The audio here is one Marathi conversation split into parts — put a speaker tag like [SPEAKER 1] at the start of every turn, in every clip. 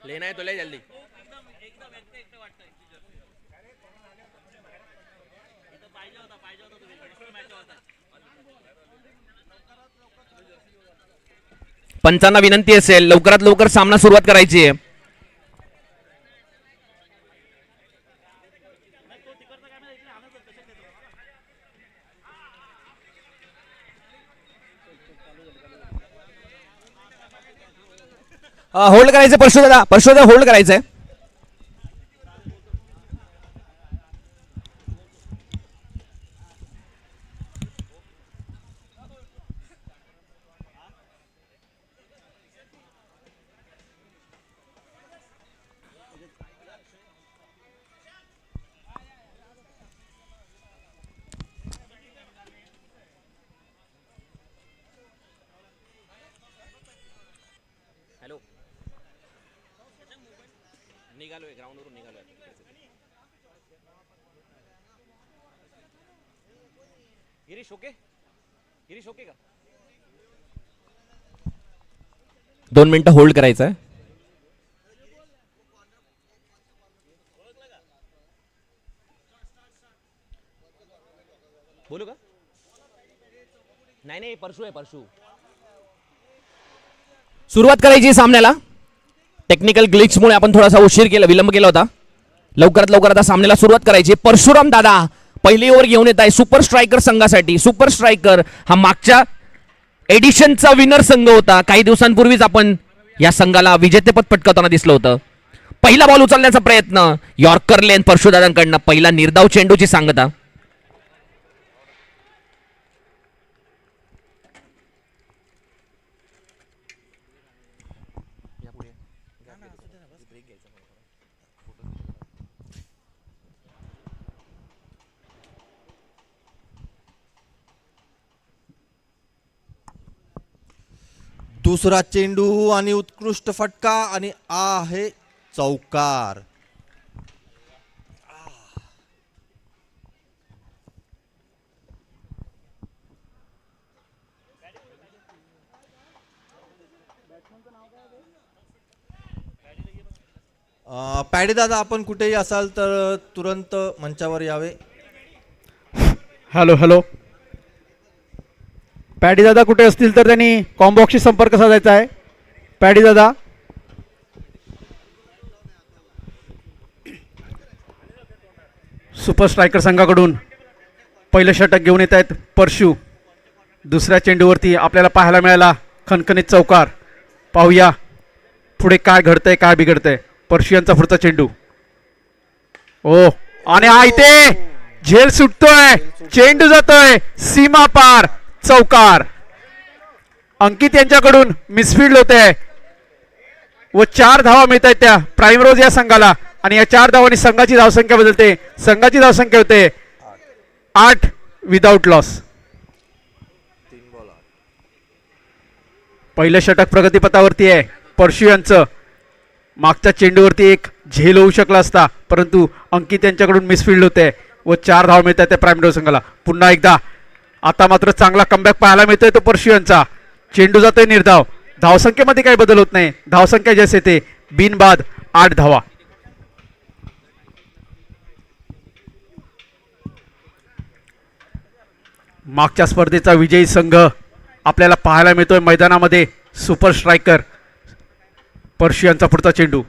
[SPEAKER 1] लेना है तो ले जल्दी. पंचांना विनंती असेल लवकरात लवकर सामना सुरुवात करायची आहे. होल्ड करायचं परशुदा होल्ड करायचंय. हॅलो निघालोय ग्राउंडवरून निघालोय. गिरीश ओके का 2 मिनिटं होल्ड करायचं आहे. बोलू का नाही परशु सुरुवात करायची सामन्याला. टेक्निकल ग्लिचमुळे आपण थोडासा विलंब केला होता. लवकरात लवकर आता सामन्याला सुरुवात करायची. परशुराम दादा पहिली ओव्हर घेऊन येत आहे सुपर स्ट्रायकर संघासाठी. सुपर स्ट्रायकर हा मागच्या एडिशनचा विनर संघ होता. काही दिवसांपूर्वीच आपण या संघाला विजेतेपद पटकावताना दिसलं होतं. पहिला बॉल उचलण्याचा प्रयत्न यॉर्कर लेन परशुदादांकडनं. पहिला निर्धाव चेंडूची सांगता.
[SPEAKER 2] दुसरा चेंडू आणि उत्कृष्ट फटका आणि आहे चौकार. पॅडी दादा आपण कुठेही असाल तर तुरंत मंचावर यावे.
[SPEAKER 3] हॅलो पॅडी दादा कुठे असतील तर त्यांनी कॉम्बॉक्सशी संपर्क साधायचा आहे. पॅडी दादा सुपर स्ट्रायकर संघाकडून पहिलं षटक घेऊन येत आहेत परशु. दुसऱ्या चेंडूवरती आपल्याला पाहायला मिळाला खणखणीत चौकार. पाहूया पुढे काय घडतंय काय बिघडतंय. परशु यांचा पुढचा चेंडू. ओ आणि हा इथे झेल सुटतोय. चेंडू जातोय सीमा पार. चौकार. अंकित यांच्याकडून मिसफील्ड होते व 4 धावा मिळत आहेत त्या प्राईम रोज या संघाला. आणि या 4 धावांनी संघाची धावसंख्या बदलते. संघाची धावसंख्या होते 8 विदाउट लॉस. पहिलं षटक प्रगतीपथावरती आहे परशु यांचं. मागच्या चेंडूवरती एक झेल होऊ शकला असता परंतु अंकित यांच्याकडून मिसफील्ड होते व 4 धावा मिळतात त्या प्राईम रोज संघाला. पुन्हा एकदा आता मात्र चांगला कमबॅक पाहायला मिळतोय तो परशु यांचा. चेंडू जातोय निर्धाव. धावसंख्येमध्ये काही बदल होत नाही. धावसंख्या जसे ते बिनबाद 8 धावा. मागच्या स्पर्धेचा विजयी संघ आपल्याला पाहायला मिळतोय मैदानामध्ये. सुपर स्ट्रायकर परशु यांचा पुढचा चेंडू.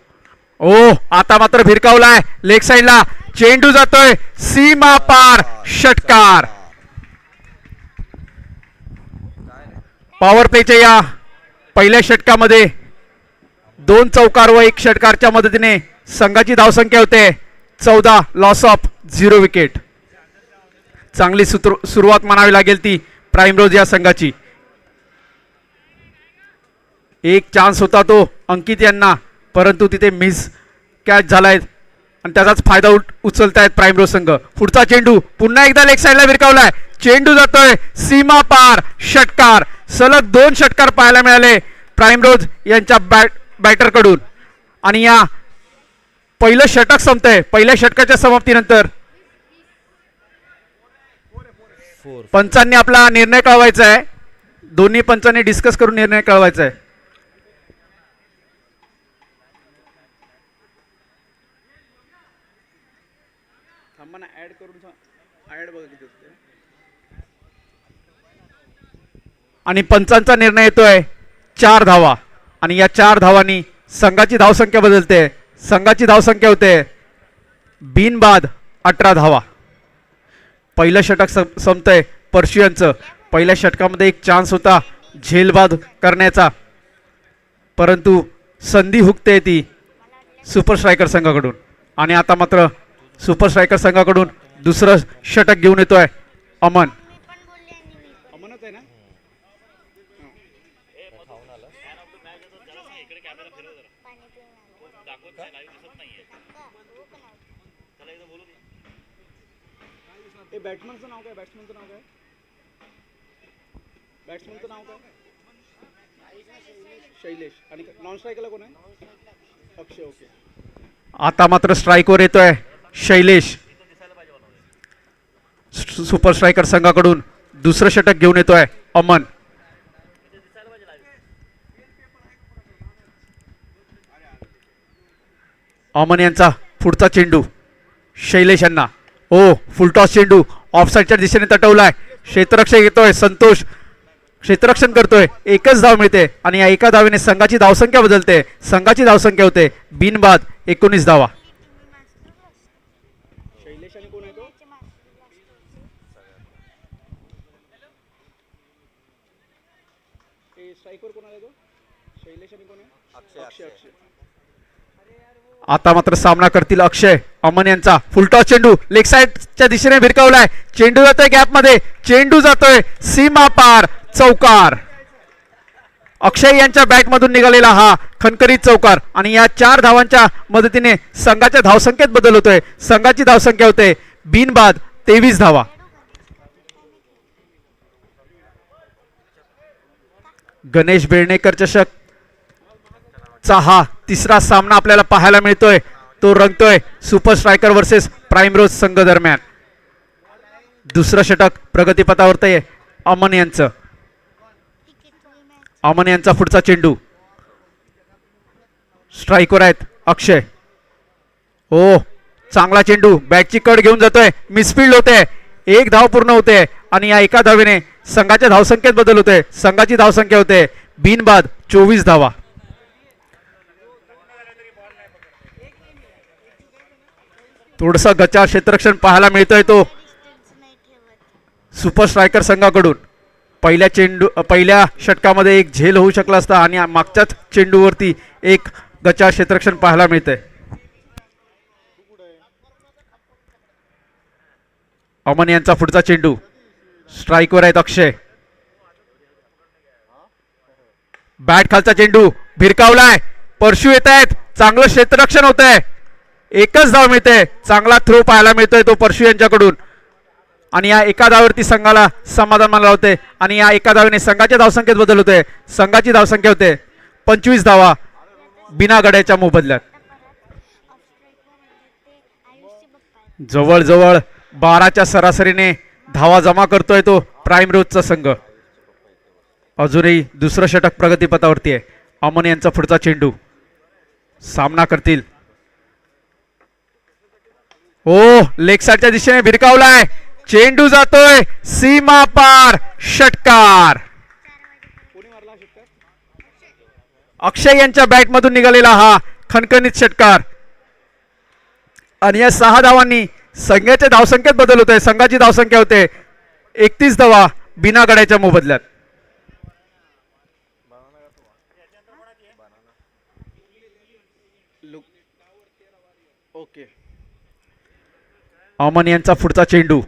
[SPEAKER 3] ओ आता मात्र भिरकावलाय लेग साइडला. चेंडू जातोय सीमा पार. षटकार. पॉवर प्लेच्या या पहिल्या षटकामध्ये 2 चौकार व 1 षटकारच्या मदतीने संघाची धावसंख्या होते 14. Loss of 0 wicket. चांगली सुरुवात म्हणावी लागेल ती प्राईम रोज या संघाची. एक चान्स होता तो अंकित यांना परंतु तिथे मिस कॅच झालाय आणि त्याचाच फायदा उचलतायत प्राईम रोज संघ. पुढचा चेंडू पुन्हा एकदा लेग साइडला भिरकावलाय. चेंडू जातोय सीमा पार. षटकार. सलग 2 षटकार पाहायला मिळाले प्राईम रोज यांच्या बॅटर कडून. आणि या पहिलं षटक संपतंय. पहिल्या षटकाच्या समाप्तीनंतर पंचांनी आपला निर्णय कळवायचा आहे. दोन्ही पंचांनी डिस्कस करून निर्णय कळवायचा आहे. आणि पंचांचा निर्णय येतोय 4 धावा आणि या 4 धावांनी संघाची धावसंख्या बदलते. संघाची धावसंख्या होते बिनबाद 18 धावा. पहिलं षटक संपतंय पर्शियनचं. पहिल्या षटकामध्ये एक चान्स होता झेलबाद करण्याचा, परंतु संधी हुकते ती सुपर स्ट्रायकर संघाकडून. आणि आता मात्र सुपर स्ट्रायकर संघाकडून दुसरं षटक घेऊन येतोय अमन.
[SPEAKER 4] बॅट्समनचं नाव काय? बॅट्समनचं नाव काय? बॅट्समनचं नाव काय? शैलेश. आणि नॉन स्ट्रायकरला कोण आहे? अक्षय. ओके.
[SPEAKER 3] आता मात्र स्ट्राईकवर येतोय शैलेश. सुपर स्ट्रायकर संघाकडून दुसरं षटक घेऊन येतोय अमन. अमन यांचा पुढचा चेंडू शैलेश यांना. ओ फुलटॉस चेंडू ऑफसाईडच्या दिशेने तटवलाय. क्षेत्ररक्षक येतोय संतोष, क्षेत्ररक्षण करतोय. एकच धाव मिळते आणि या एका धावेने संघाची धावसंख्या बदलते. संघाची धावसंख्या होते बिनबाद 19 धावा.
[SPEAKER 4] शैलेश आणि कोण आहे तो? स्ट्रायकर कोण आहे तो? शैलेश आणि कोण आहे? अक्षय.
[SPEAKER 3] आता मात्र सामना करतील अक्षय अमन यांचा. फुलटॉस चेंडू लेग साइडच्या दिशेने भिरकावलाय. चेंडू जातोय गॅप मध्ये. चेंडू जातोय सीमा पार. चौकार. अक्षय यांच्या बॅट मधून निघालेला हा खणखणीत चौकार आणि या 4 धावांच्या मदतीने संघाच्या धावसंख्येत बदल होतोय. संघाची धावसंख्या होते बिनबाद 23 धावा. गणेश बेळणेकर चषक चा हा तिसरा सामना आपल्याला पाहायला मिळतोय. तो रंगतोय सुपर स्ट्रायकर वर्सेस प्राइमरोज संघ दरम्यान. दुसरं षटक प्रगतीपथावर आहे अमन यांचं. अमन यांचा पुढचा चेंडू. स्ट्राईकवर आहेत अक्षय. ओ चांगला चेंडू बॅटची कड घेऊन जातोय. मिसफिल्ड होते. 1 धाव पूर्ण होते आणि या एका धावेने संघाच्या धावसंख्येत बदल होते. संघाची धावसंख्या होते बिनबाद 24 धावा. थोडसा गचाळ क्षेत्ररक्षण पाहायला मिळतोय तो सुपर स्ट्रायकर संघाकडून. पहिल्या षटकामध्ये एक झेल होऊ शकला असता आणि मागच्याच चेंडूवरती एक गचाळ क्षेत्ररक्षण पाहायला मिळतंय. अमन यांचा पुढचा चेंडू. स्ट्राईकवर आहेत अक्षय. बॅट खालचा चेंडू भिरकावलाय. परशू येत आहेत. चांगलं क्षेत्ररक्षण होत आहे. एकच धाव मिळते. चांगला थ्रो पाहायला मिळतोय तो परशू यांच्याकडून आणि या एका धावावरती संघाला समाधान मानला होते आणि या एका धावेने संघाच्या धावसंख्येत बदल होते. संघाची धावसंख्या होते 25 धावा बिना गड्याच्या मोबदल्यात. जवळजवळ 12च्या सरासरीने धावा जमा करतोय तो प्राइमरोजचा संघ. अजूनही दुसरं षटक प्रगतीपथावरती आहे. अमन यांचा पुढचा चेंडू. सामना करतील. ओ लेग साइडच्या दिशेने भिरकावलाय. चेंडू जातोय सीमा पार. षटकार. अक्षय यांच्या बॅट मधून निघालेला हा खणखणीत षटकार आणि या 6 धावांनी संघाच्या धावसंख्येत बदल होतोय. संघाची धावसंख्या होते 31 धावा बिना गड्याच्या मोबदल्यात.
[SPEAKER 4] ओके.
[SPEAKER 3] अमन यांचा पुढचा चेंडू.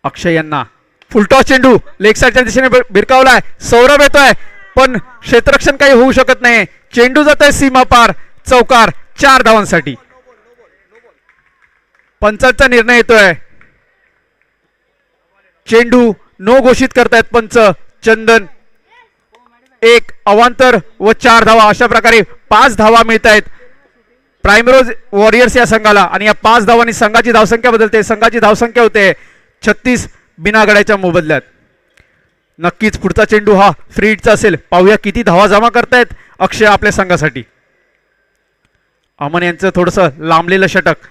[SPEAKER 3] अक्षय यांना. फुलटॉस चेंडू लेग साइडच्या दिशेने भिरकावलाय. सौरभ येतोय पण क्षेत्ररक्षण काही होऊ शकत नाही. चेंडू जातोय सीमा पार. चौकार 4 धावांसाठी. पंचांचा निर्णय येतोय. चेंडू नो घोषित करतायत पंच चंदन. 1 अवांतर व 4 धावा अशा प्रकारे 5 धावा मिळत आहेत प्राइमरोज वॉरियर्स या संघाला आणि या 5 धावांनी संघाची धावसंख्या बदलते. संघाची धावसंख्या होते 36 बिना गड्याच्या मोबदल्यात. नक्कीच पुढचा चेंडू हा फ्री हिटचा असेल. पाहूया किती धावा जमा करतायत अक्षय आपल्या संघासाठी. अमन यांचं थोडंसं लांबलेलं षटक.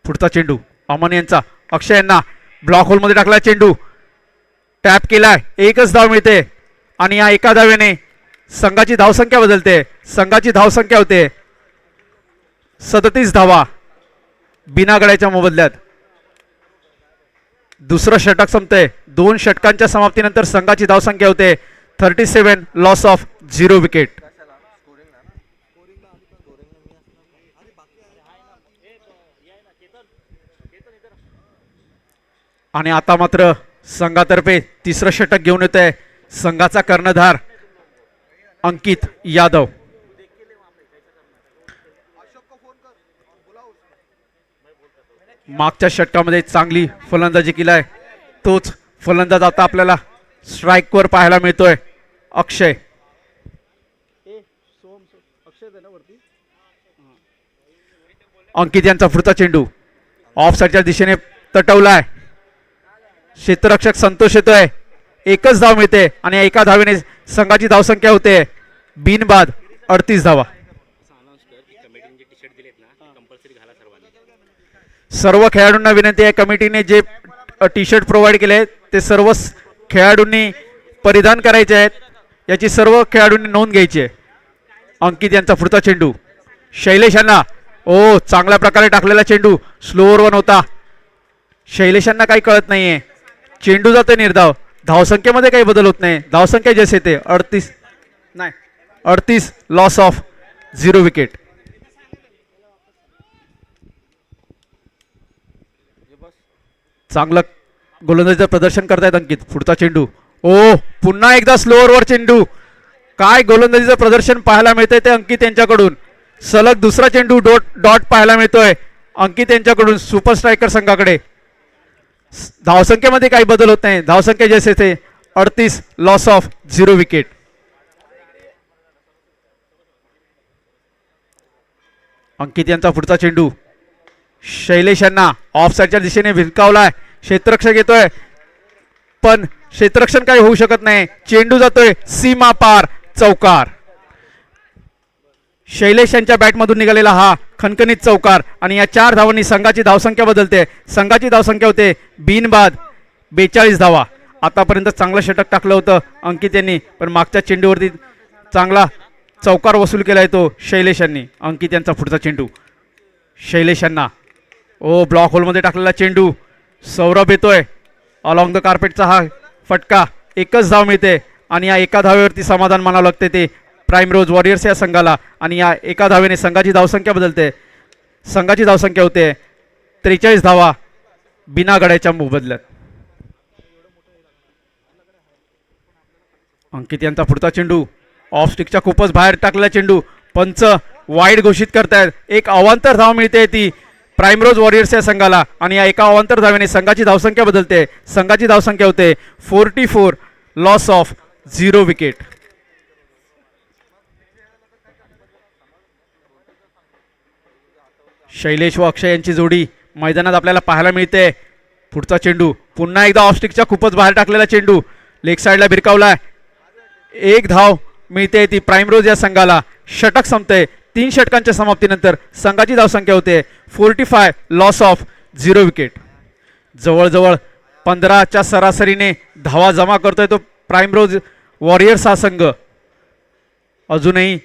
[SPEAKER 3] पुढचा चेंडू अमन यांचा अक्षय यांना ब्लॉक होलमध्ये टाकला चेंडू, टॅप केलाय, एकच धाव मिळते आणि या एका धावेने संघाची धावसंख्या बदलते. संघाची धावसंख्या होते 37 धावा बिना गड्याच्या मोबदल्यात. दुसरं षटक संपतंय. 2 षटकांच्या समाप्तीनंतर संघाची धावसंख्या होते 37, लॉस ऑफ 0 विकेट. आणि आता मात्र संघातर्फे तिसरं षटक घेऊन येत आहे संघाचा कर्णधार अंकित यादव. मागच्या षटकामध्ये चांगली फलंदाजी केलाय तोच फलंदाज आता आपल्याला स्ट्राईकवर पाहायला मिळतोय अक्षय. अंकित यांचा पुढचा चेंडू ऑफ साईडच्या दिशेने तटवलाय. क्षेत्ररक्षक संतोष येतोय, एकच धाव मिळते आणि एका धावेने संघाची धावसंख्या होते बिनबाद 38 धावा. सर्व खेळाडूंना विनंती आहे, कमिटीने जे टी शर्ट प्रोव्हाइड केले ते सर्व खेळाडूंनी परिधान करायचे आहेत, याची सर्व खेळाडूंनी नोंद घ्यायची आहे. अंकित यांचा पुढचा चेंडू शैलेश यांना, ओ चांगल्या प्रकारे टाकलेला चेंडू, स्लोअर वन होता. शैलेशांना काही कळत नाहीये, चेंडू जातोय निर्धाव, धावसंख्येमध्ये काही बदल होत नाही. धावसंख्या जसे येते 38, लॉस ऑफ 0 विकेट. चांगलं गोलंदाजीचं प्रदर्शन करतायत अंकित. पुढचा चेंडू, ओ पुन्हा एकदा स्लोअर वर चेंडू. काय गोलंदाजीचं प्रदर्शन पाहायला मिळतंय ते अंकित यांच्याकडून. सलग दुसरा चेंडू डॉट पाहायला मिळतोय अंकित यांच्याकडून सुपर स्ट्रायकर संघाकडे. धावसंख्येमध्ये काही बदल होत नाही, धावसंख्या जसे ते 38, लॉस ऑफ 0 विकेट. अंकित यांचा पुढचा चेंडू शैलेश यांना ऑफ साईडच्या दिशेने भिरकावलाय. क्षेत्ररक्षक येतोय पण क्षेत्ररक्षण काही होऊ शकत नाही. चेंडू जातोय सीमा पार, चौकार. शैलेश यांच्या बॅटमधून निघालेला हा खणखणीत चौकार आणि या 4 धावांनी संघाची धावसंख्या बदलते. संघाची धावसंख्या होते बिनबाद 42 धावा. आतापर्यंत चांगलं षटक टाकलं होतं अंकित यांनी, पण मागच्या चेंडूवरती चांगला चौकार वसूल केला तो शैलेश यांनी. अंकित यांचा पुढचा चेंडू शैलेश यांना, ओ ब्लॉक होलमध्ये टाकलेला चेंडू, सौरभ येतोय अलॉंग द कार्पेटचा हा फटका, एकच धाव मिळते आणि या एका धावेवरती समाधान मानावं लागते ते प्राईम रोज वॉरियर्स या संघाला. आणि या एका धावेने संघाची धावसंख्या बदलते. संघाची धावसंख्या होते 43 धावा बिना गड्याच्या मोबदल्यात. अंकित यांचा पुढचा चेंडू ऑफ स्टिकच्या खूपच बाहेर टाकलेला चेंडू, पंच वाईड घोषित करतायत. एक अवांतर धाव मिळते ती प्राईम रोज वॉरियर्स या संघाला आणि या एका अवांतर धावेने संघाची धावसंख्या बदलते. संघाची धावसंख्या होते 44, लॉस ऑफ 0 विकेट. शैलेश व अक्षय यांची जोडी मैदानात आपल्याला पाहायला मिळते. पुढचा चेंडू पुन्हा एकदा ऑफस्टिकच्या खूपच बाहेर टाकलेला चेंडू, लेग साईडला भिरकावलाय. एक धाव मिळते ती प्राईम रोज या संघाला. षटक संपते. 3 षटकांच्या समाप्तीनंतर संघाची धावसंख्या होते 45, लॉस ऑफ 0 विकेट. जवळजवळ 15च्या सरासरीने धावा जमा करतोय तो प्राईम रोज वॉरियर्स हा संघ. अजूनही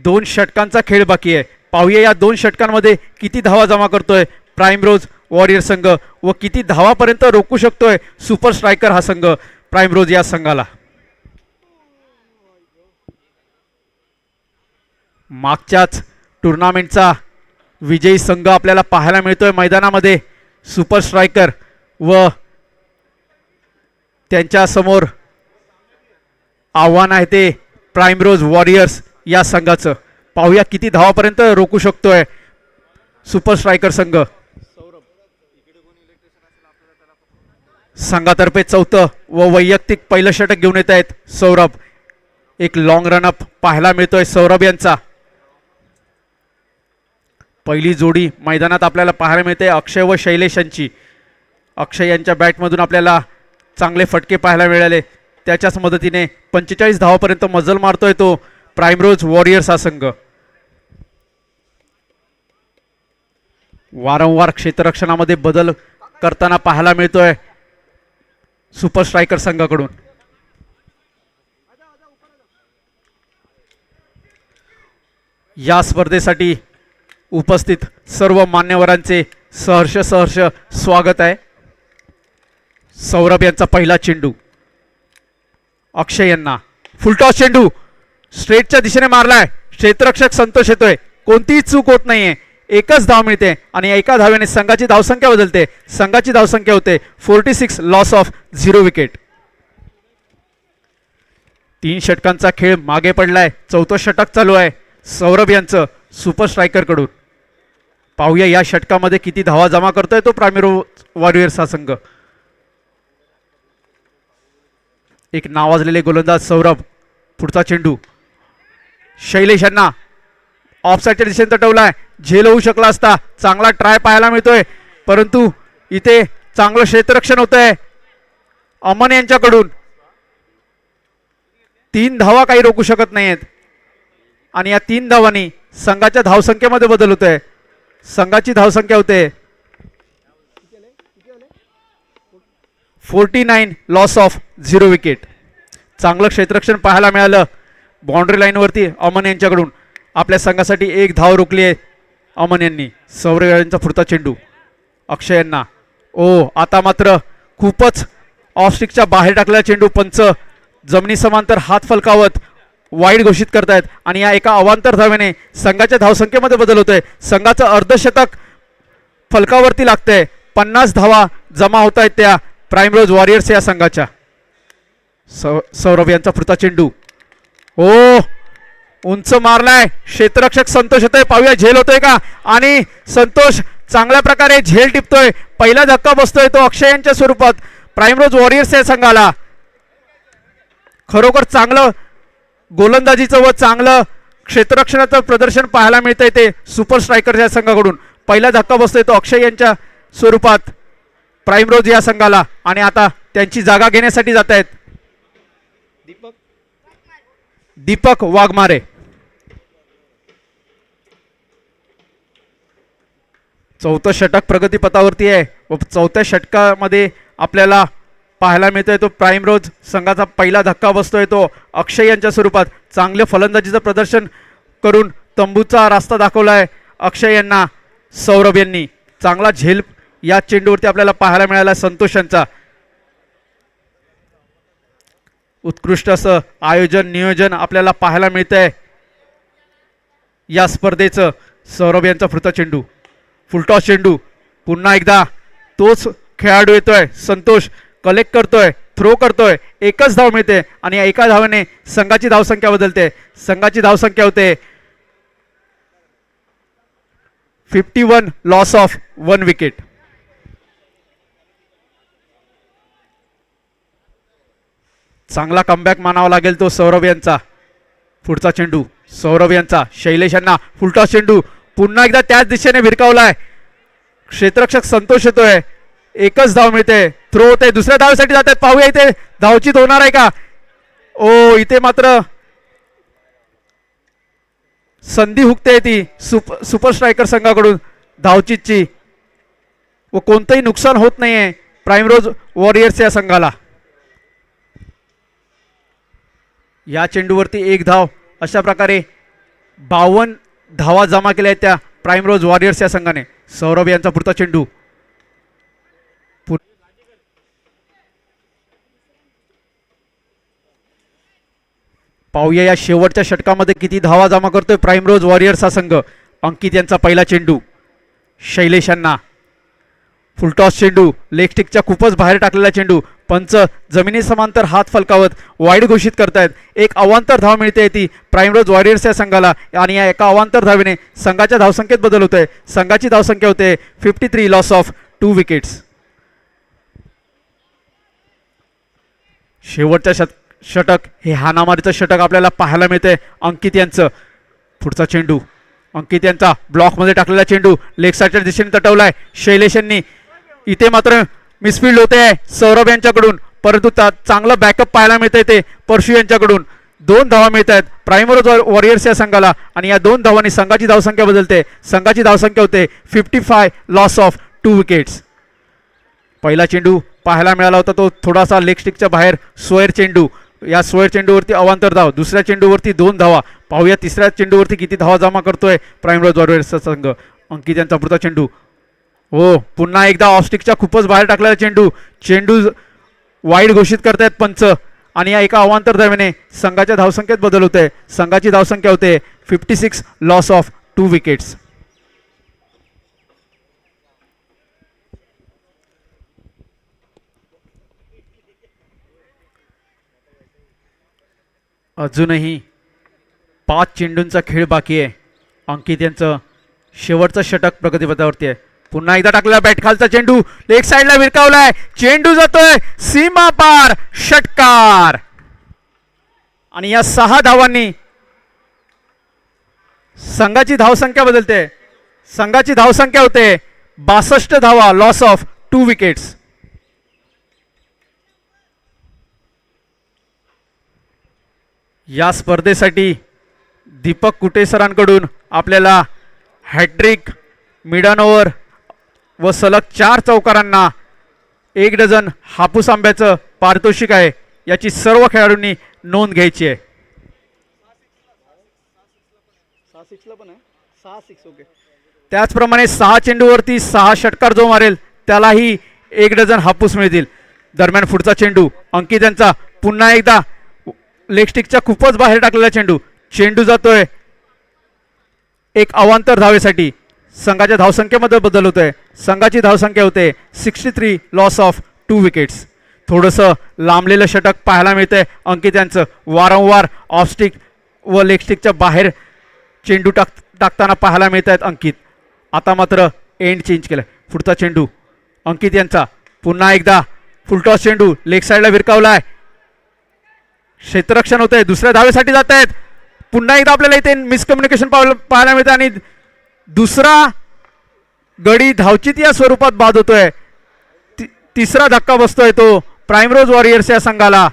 [SPEAKER 3] 2 षटकांचा खेळ बाकी आहे. पाहूया या 2 षटकांमध्ये किती धावा जमा करतोय प्राईम रोज वॉरियर संघ व किती धावापर्यंत रोखू शकतोय सुपर स्ट्रायकर हा संघ प्राईम रोज या संघाला. मागच्याच टुर्नामेंटचा विजयी संघ आपल्याला पाहायला मिळतोय मैदानामध्ये. सुपर स्ट्रायकर व त्यांच्या समोर आव्हान आहे ते प्राईम रोज वॉरियर्स या संघाचं. पाहूया किती धावापर्यंत रोखू शकतोय सुपर स्ट्रायकर संघ. संघातर्फे 4थं व वैयक्तिक पहिलं षटक घेऊन येत आहेत सौरभ. एक लॉंग रनअप पाहायला मिळतोय सौरभ यांचा. पहिली जोडी मैदानात आपल्याला पाहायला मिळते अक्षय व शैलेश यांची. अक्षय यांच्या बॅटमधून आपल्याला चांगले फटके पाहायला मिळाले, त्याच्याच मदतीने 45 धावापर्यंत मजल मारतोय तो प्राईम रोज वॉरियर्स हा संघ. वारंवार क्षेत्ररक्षणामध्ये बदल करताना पाहायला मिळतोय सुपर स्ट्रायकर संघाकडून. या स्पर्धेसाठी उपस्थित सर्व मान्यवरांचे सहर्ष स्वागत आहे. सौरभ यांचा पहिला चेंडू अक्षय यांना फुलटॉस चेंडू स्ट्रेटच्या दिशेने मारलाय. क्षेत्ररक्षक संतोष येतोय, कोणतीही चूक होत नाहीये, एकच धाव मिळते आणि एका धावेने संघाची धावसंख्या बदलते. संघाची धावसंख्या होते 46, लॉस ऑफ 0 विकेट. 3 षटकांचा खेळ मागे पडलाय. 4थं षटक चालू आहे सौरभ यांचं सुपर स्ट्रायकर कडून. पाहूया या षटकामध्ये किती धावा जमा करतोय तो प्रायमरी वॉरियर्स हा संघ. एक नावाजलेले गोलंदाज सौरभ. पुढचा चेंडू शैलेश यांना ऑफसाईडच्या दिशेने तटवलाय. झेल होऊ शकला असता, चांगला ट्राय पाहायला मिळतोय, परंतु इथे चांगलं क्षेत्ररक्षण होतंय अमन यांच्याकडून. 3 धावा काही रोखू शकत नाहीयेत आणि या 3 धावांनी संघाच्या धावसंख्येमध्ये बदल होतोय. संघाची धावसंख्या होते 49, लॉस ऑफ 0 विकेट. चांगलं क्षेत्ररक्षण पाहायला मिळालं बाउंड्री लाईनवरती अमन यांच्याकडून. आपल्या संघासाठी 1 धाव रोखली आहे अमन यांनी. सौरभ यांचा पुढचा चेंडू अक्षय यांना. आता मात्र खूपच ऑफ स्टिकच्या बाहेर टाकलेला चेंडू. पंच जमिनी समांतर हात फलकावत वाईड घोषित करतायत आणि या एका अवांतर धावेने संघाच्या धावसंख्येमध्ये बदल होतोय. संघाचं अर्धशतक फलकावरती लागतंय. 50 धावा जमा होत आहेत त्या प्राइमरोज वॉरियर्स या संघाच्या. सौरभ यांचा पुढचा चेंडू उंच मारलाय. क्षेत्ररक्षक संतोष येतोय, पाहूया झेल होतोय का. आणि संतोष चांगल्या प्रकारे झेल टिपतोय. पहिला धक्का बसतोय तो अक्षय यांच्या स्वरूपात प्राइमरोज वॉरियर्स या संघाला. खरोखर चांगलं गोलंदाजीचं व चांगलं क्षेत्ररक्षणाचं प्रदर्शन पाहायला मिळतंय ते सुपर स्ट्रायकर या संघाकडून. पहिला धक्का बसतोय तो अक्षय यांच्या स्वरूपात प्राइमरोज या संघाला. आणि आता त्यांची जागा घेण्यासाठी जात आहेत दीपक वाघमारे. चौथं षटक प्रगतीपथावरती आहे व 4थ्या षटकामध्ये आपल्याला पाहायला मिळतोय तो प्राइमरोज संघाचा पहिला धक्का बसतोय तो अक्षय यांच्या स्वरूपात. चांगले फलंदाजीचं प्रदर्शन करून तंबूचा रास्ता दाखवलाय अक्षय यांना. सौरभ यांनी चांगला झेल या चेंडूवरती आपल्याला पाहायला मिळाला संतोष यांचा. उत्कृष्ट असं आयोजन नियोजन आपल्याला पाहायला मिळतंय या स्पर्धेचं. सौरभ यांचा पुढचा चेंडू फुलटॉस चेंडू. पुन्हा एकदा तोच खेळाडू येतोय संतोष. कलेक्ट करतोय, थ्रो करतोय, एकच धाव मिळते आणि या एका धावाने संघाची धावसंख्या बदलते. संघाची धावसंख्या होते 51, लॉस ऑफ 1 विकेट. चांगला कमबॅक मानावा लागेल तो सौरभ यांचा. पुढचा चेंडू सौरभ यांचा शैलेश यांना फुलटॉस चेंडू. पुन्हा एकदा त्याच दिशेने भिरकावलाय. क्षेत्ररक्षक संतोष येतोय, एकच धाव मिळते. थ्रो होते, दुसऱ्या धावेसाठी जातात. पाहूया इथे धावचीत होणार आहे का. इथे मात्र संधी हुकते ती सुपर स्ट्रायकर संघाकडून धावचीतची व कोणतंही नुकसान होत नाहीये प्राइमरोज वॉरियर्स या संघाला. या चेंडूवरती 1 धाव. अशा प्रकारे 52 धावा जमा केल्या आहेत त्या प्राइमरोज वॉरियर्स या संघाने. सौरभ यांचा पुढचा चेंडू पाहूया या शेवटच्या षटकामध्ये किती धावा जमा करतोय प्राइमरोज वॉरियर्स हा संघ. अंकित यांचा पहिला चेंडू शैलेश यांना फुलटॉस चेंडू. लेग स्टिकच्या खूपच बाहेर टाकलेला चेंडू. पंच जमिनी समांतर हात फलकावत वाईड घोषित करतायत. एक अवांतर धाव मिळते ती प्राइमरोज वॉरियर्स या संघाला आणि या एका अवांतर धावेने संघाच्या धावसंख्येत बदल होतोय. संघाची धावसंख्या होते 53, लॉस ऑफ 2 विकेट्स. शेवटच्या षटक हे हाणामारीचं षटक आपल्याला पाहायला मिळतंय अंकित यांचं. पुढचा चेंडू अंकित यांचा ब्लॉकमध्ये टाकलेला चेंडू लेग साईडच्या दिशेने तटवलाय शैलेश यांनी. इथे मात्र मिसफिल्ड होते सौरभ यांच्याकडून, परंतु चांगलं बॅकअप पाहायला मिळतंय ते परशु यांच्याकडून. 2 धावा मिळत आहेत प्राइमरोज वॉरियर्स या संघाला आणि या 2 धावांनी संघाची धावसंख्या बदलते. संघाची धावसंख्या होते 55, लॉस ऑफ 2 विकेट्स. पहिला चेंडू पाहायला मिळाला होता तो थोडासा लेग स्टिकच्या बाहेर स्क्वेअर चेंडू. या स्क्वेअर चेंडूवरती अवांतर धाव, दुसऱ्या चेंडूवरती 2 धावा. पाहूया तिसऱ्या चेंडूवरती किती धावा जमा करतोय प्राईमरोज वॉरियर्सचा संघ. अंकित यांचा पुढचा चेंडू, हो पुन्हा एकदा ऑफस्टिकच्या खूपच बाहेर टाकलेला चेंडू. चेंडू वाईड घोषित करतायत पंच आणि या एका अवांतर धावेने संघाच्या धावसंख्येत बदल होते. संघाची धावसंख्या होते 56, लॉस ऑफ 2 विकेट्स. अजूनही 5 चेंडूंचा खेळ बाकी आहे. अंकित यांचं शेवटचं षटक प्रगतीपथावरती आहे. पुन्हा एकदा टाकलेला बॅट खालचा चेंडू लेग साईडला विरकावलाय. चेंडू जातोय सीमा पार, षटकार. आणि या 6 धावांनी संघाची धावसंख्या बदलते. संघाची धावसंख्या होते 62 धावा, लॉस ऑफ 2 विकेट्स. या स्पर्धेसाठी दीपक कुटे सरांकडून आपल्याला हॅट्रिक, मिडन ओव्हर व सलग 4 चौकारांना 1 डझन हापूस आंब्याचं पारितोषिक आहे. याची सर्व खेळाडूंनी नोंद घ्यायची आहे.
[SPEAKER 4] 6-6 पण आहे. 6-6 ओके.
[SPEAKER 3] त्याचप्रमाणे 6 चेंडूवरती 6 षटकार जो मारेल त्यालाही 1 डझन हापूस मिळतील. दरम्यान पुढचा चेंडू अंकित यांचा, पुन्हा एकदा लेग स्टिकच्या खूपच बाहेर टाकलेला चेंडू. चेंडू जातोय एक अवांतर धावेसाठी. संघाच्या धावसंख्येमध्ये बदल होतोय. संघाची धावसंख्या होते 63, लॉस ऑफ 2 विकेट्स. थोडंसं लांबलेलं षटक पाहायला मिळतंय अंकित यांचं. वारंवार ऑफस्टिक व लेग स्टिकच्या बाहेर चेंडू टाकताना पाहायला मिळत आहेत अंकित. आता मात्र एंड चेंज केलं. पुढचा चेंडू अंकित यांचा, पुन्हा एकदा फुलटॉस चेंडू लेग साईडला विरकावलाय. क्षेत्ररक्षण होतंय, दुसऱ्या धावेसाठी जात आहेत. पुन्हा एकदा आपल्याला इथे मिसकम्युनिकेशन पाहायला मिळतं आणि दुसरा गडी धावचित या स्वरूपात बाद होतोय. तिसरा धक्का बसतोय तो प्राईमरोज वॉरियर्स या संघाला.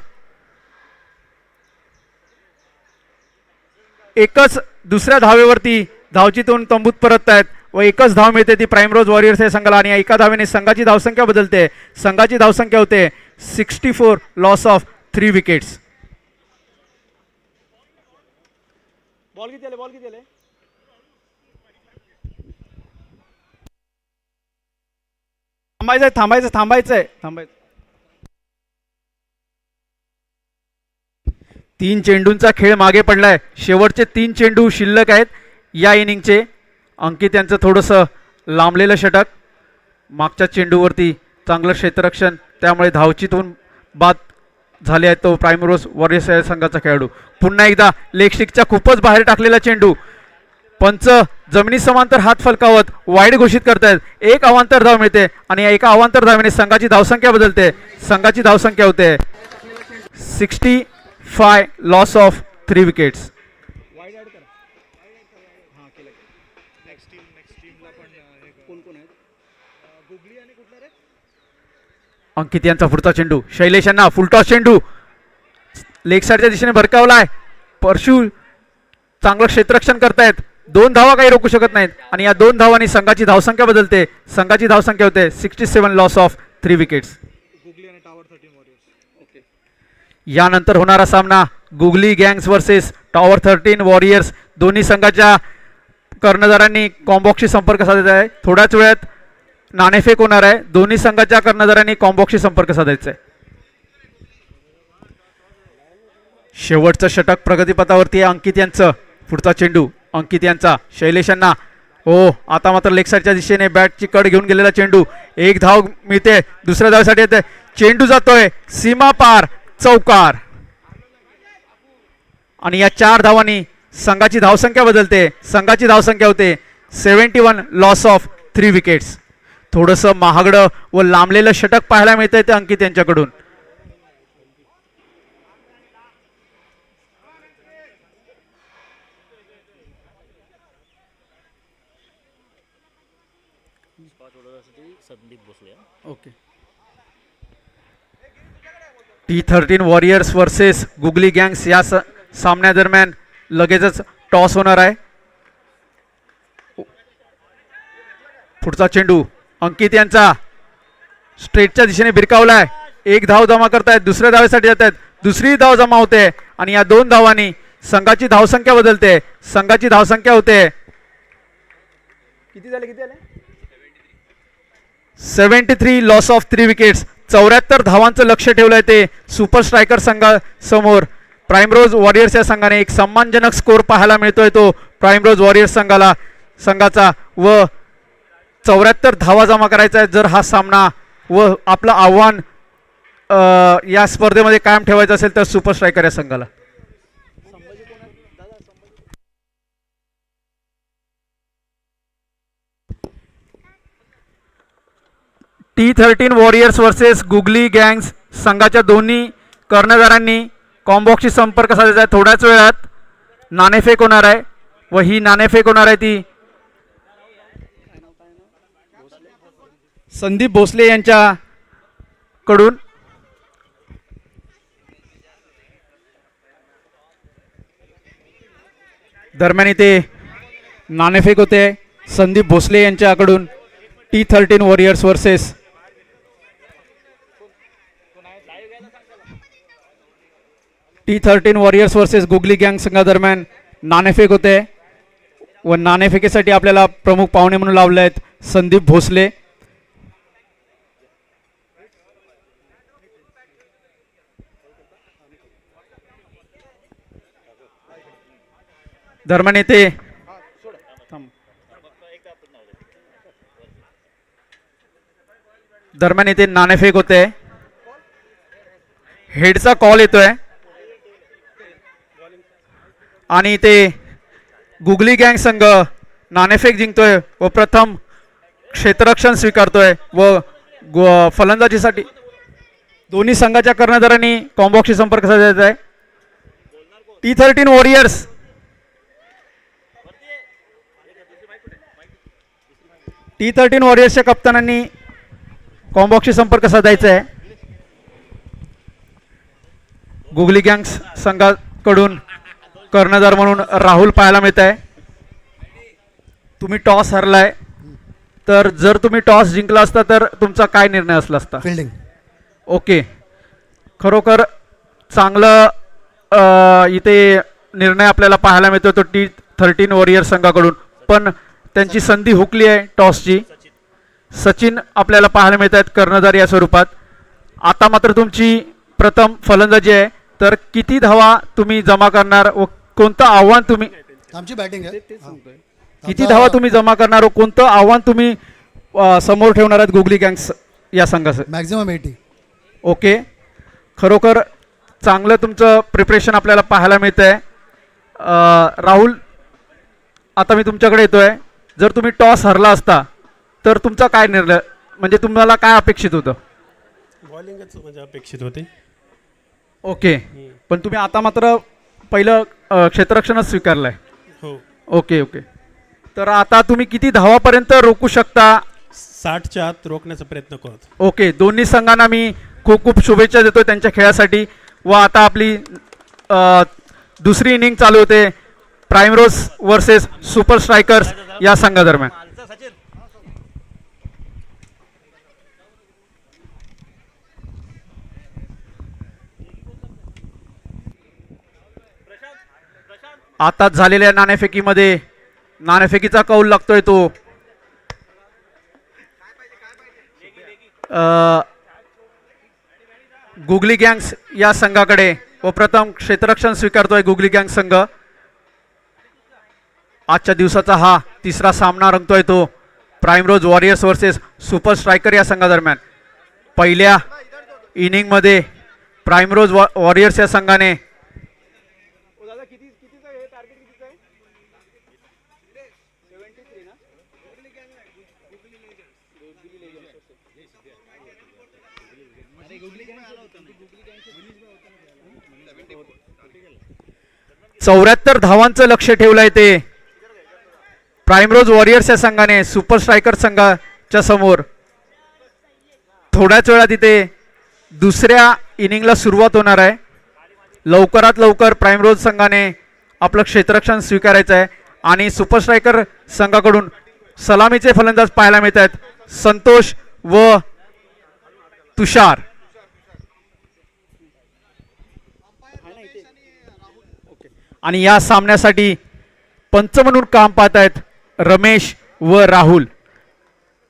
[SPEAKER 3] एकच दुसऱ्या धावेवरती धावचितून तंबूत परत आहेत व एकच धाव मिळते ती प्राईमरोज वॉरियर्स या संघाला. आणि एका धावेने संघाची धावसंख्या बदलते. संघाची धावसंख्या होते 64, लॉस ऑफ 3 विकेट्स.
[SPEAKER 4] बॉल किती आले? बॉल किती आले?
[SPEAKER 3] थांबायचंय. 3 चेंडूंचा खेळ मागे पडलाय. शेवटचे 3 चेंडू शिल्लक आहेत या इनिंगचे. अंकित यांचं थोडंसं लांबलेलं षटक, मागच्या चेंडूवरती चांगलं क्षेत्ररक्षण, त्यामुळे धावचीतून बाद झाले आहेत तो प्राईमरोज वॉरियर्स या संघाचा खेळाडू. पुन्हा एकदा लेग स्टिकच्या खूपच बाहेर टाकलेला चेंडू. पंच जमिनी समांतर हात फलकावत वाईड घोषित करतायत. एक अवांतर धाव मिळते आणि या एका अवांतर धावेने संघाची धावसंख्या बदलते. संघाची धावसंख्या होते 65, loss of 3 wickets.
[SPEAKER 4] Wide add करा. हां केलं. नेक्स्ट टीमला पण कोण कोण आहेत? गुगली आणि कुठला रे?
[SPEAKER 3] अंकित यांचा पुढचा चेंडू शैलेश यांना, फुलटॉस चेंडू लेग साईडच्या दिशेने भरकावलाय. परशु चांगलं क्षेत्ररक्षण करतायत. 2 धावा काही रोखू शकत नाहीत आणि या 2 धावांनी संघाची धावसंख्या बदलते. संघाची धावसंख्या होते 67, लॉस ऑफ 3 विकेट्स.
[SPEAKER 4] गुगली आणि टॉवर 13 वॉरियर्स. ओके.
[SPEAKER 3] यानंतर होणारा सामना googly gangs versus tower 13 warriors. दोन्ही संघाच्या कर्णधारांनी कॉम्बॉक्सशी संपर्क साधायचा आहे. थोड्याच वेळात नाणेफेक होणार आहे. दोन्ही संघाच्या कर्णधारांनी कॉम्बॉक्सशी संपर्क साधायचा आहे. शेवटचं षटक प्रगतीपथावरती आहे अंकित यांचं. पुढचा चेंडू अंकित यांचा, शैलेश यांना, हो आता मात्र लेग साईडच्या दिशेने बॅटची कड घेऊन गेलेला चेंडू. 1 धाव मिळते, दुसऱ्या धावेसाठी येते. चेंडू जातोय सीमा पार, चौकार. आणि या 4 धावांनी संघाची धावसंख्या बदलते. संघाची धावसंख्या होते 71, लॉस ऑफ 3 विकेट्स. थोडंसं महागडं व लांबलेलं षटक पाहायला मिळतंय ते अंकित यांच्याकडून. Okay. T13 warriors versus googly gangs या सामन्यादरम्यान लगेचच टॉस होणार आहे. पुढचा चेंडू अंकित यांचा, स्ट्रेटच्या दिशेने भिरकावलाय. एक धाव जमा करतायत, दुसऱ्या धावेसाठी जात आहेत, दुसरी धाव जमा होते आणि या 2 धावांनी संघाची धावसंख्या बदलते. संघाची धावसंख्या होते किती झाले 73. Loss of 3 wickets. 74 धावांचं लक्ष ठेवलंय ते सुपर स्ट्रायकर संघासमोर. प्राइमरोज वॉरियर्स या संघाने एक सन्मानजनक स्कोर पाहायला मिळतोय तो प्राइमरोज वॉरियर्स संघाचा व 74 धावा जमा करायचा आहे जर हा सामना व आपलं आव्हान या स्पर्धेमध्ये कायम ठेवायचं असेल तर सुपर स्ट्रायकर या संघाला. T13 warriors versus googly gangs संघाच्या दोन्ही कर्णधारांनी कॉम्बॉक्सशी संपर्क साधायचा आहे. थोड्याच वेळात नाणेफेक होणार आहे व ही नाणेफेक होणार आहे ती संदीप भोसले यांच्याकडून. दरम्यान इथे नाणेफेक होते संदीप भोसले यांच्याकडून. T13 warriors versus T13 warriors versus googly गँग संघादरम्यान नाणेफेक होते व नाणेफेकीसाठी आपल्याला प्रमुख पाहुणे म्हणून लावले आहेत संदीप भोसले. दरम्यान येथे नाणेफेक होते. हेडचा कॉल येतोय आणि इथे गुगली गँग संघ नाणेफेक जिंकतोय व प्रथम क्षेत्ररक्षण स्वीकारतोय व फलंदाजीसाठी दोन्ही संघाच्या कर्णधारांनी कॉम्बॉक्सशी संपर्क साधायचा आहे. T13 वॉरियर्स T13 वॉरियर्सच्या कप्तानांनी कॉम्बॉक्सशी संपर्क साधायचा आहे. गुगली गँग्स संघाकडून कर्णधार म्हणून राहुल पाहायला मिळत आहे. तुम्ही टॉस हरलाय तर जर तुम्ही टॉस जिंकला असता तर तुमचा काय निर्णय असला असता?
[SPEAKER 5] फिल्डिंग.
[SPEAKER 3] ओके, खरोखर चांगलं इथे निर्णय आपल्याला पाहायला मिळतो तो T13 वॉरियर्स संघाकडून. पण त्यांची संधी हुकली आहे टॉसची. सचिन आपल्याला पाहायला मिळत आहेत कर्णधार या स्वरूपात. आता मात्र तुमची प्रथम फलंदाजी आहे तर किती धावा तुम्ही जमा करणार व कोणतं आव्हान तुम्ही
[SPEAKER 5] आमची बॅटिंग आहे.
[SPEAKER 3] किती धावा तुम्ही जमा करणार व कोणतं आव्हान तुम्ही समोर ठेवणार आहात गुगली गँग्स या संघाचं?
[SPEAKER 5] मॅक्झिमम 80.
[SPEAKER 3] ओके, खरोखर चांगलं तुमचं प्रिपरेशन आपल्याला पाहायला मिळतं आहे. राहुल, आता मी तुमच्याकडे येतोय. जर तुम्ही टॉस हरला असता तर तुमचा काय निर्णय, म्हणजे तुम्हाला काय अपेक्षित होतं?
[SPEAKER 6] बॉलिंगच म्हणजे अपेक्षित होते.
[SPEAKER 3] ओके, पण तुम्ही आता मात्र पहिलं क्षेत्ररक्षणच स्वीकारलंय.
[SPEAKER 6] हो,
[SPEAKER 3] ओके ओके, तर आता तुम्ही किती धावापर्यंत रोखू शकता?
[SPEAKER 6] 60च्या आत रोखण्याचा प्रयत्न करतो.
[SPEAKER 3] ओके, दोन्ही संघांना मी खूप खूप शुभेच्छा देतो त्यांच्या खेळासाठी. व आता आपली दुसरी इनिंग चालू होते प्राइमरोज वर्सेस सुपर स्ट्रायकर्स या संघादरम्यान. आता झालेल्या नाणेफेकीमध्ये नाणेफेकीचा कौल लागतोय तो गुगली गँग्स या संघाकडे व प्रथम क्षेत्ररक्षण स्वीकारतोय गुगली गँग संघ. आजच्या दिवसाचा हा तिसरा सामना रंगतोय तो primrose warriors versus super striker या संघादरम्यान. पहिल्या इनिंगमध्ये प्राइमरोज वॉरियर्स या संघाने चौऱ्याहत्तर धावांचं लक्ष ठेवलंय ते प्राइमरोज वॉरियर्स या संघाने सुपर स्ट्रायकर संघाच्या समोर. थोड्याच वेळात इथे दुसऱ्या इनिंगला सुरुवात होणार आहे. लवकरात लवकर प्राइमरोज संघाने आपलं क्षेत्ररक्षण स्वीकारायचं आहे आणि सुपर स्ट्रायकर संघाकडून सलामीचे फलंदाज पाहायला मिळत आहेत संतोष व तुषार. आणि या सामन्यासाठी पंच म्हणून काम पाहत आहेत रमेश व राहुल.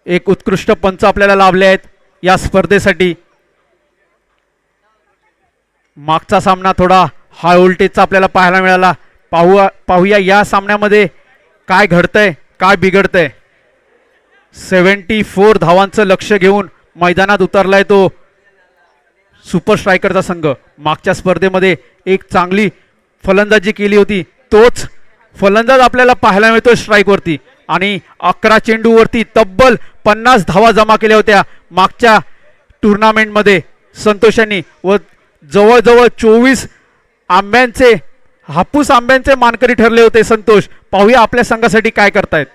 [SPEAKER 3] एक उत्कृष्ट पंच आपल्याला लाभले आहेत या स्पर्धेसाठी. मागचा सामना थोडा हाय व्होल्टेजचा आपल्याला पाहायला मिळाला. पाहूया या सामन्यामध्ये काय घडतंय काय बिघडतंय. 74 धावांचं लक्ष घेऊन मैदानात उतरलाय तो सुपर स्ट्रायकरचा संघ. मागच्या स्पर्धेमध्ये एक चांगली फलंदाजी केली होती, तोच फलंदाज आपल्याला पाहायला मिळतोय स्ट्राईकवरती. आणि 11 चेंडूवरती तब्बल 50 धावा जमा केल्या होत्या मागच्या टुर्नामेंटमध्ये संतोषांनी. व जवळजवळ 24 आंब्यांचे हापूस आंब्यांचे मानकरी ठरले होते संतोष. पाहूया आपल्या संघासाठी काय करतायत.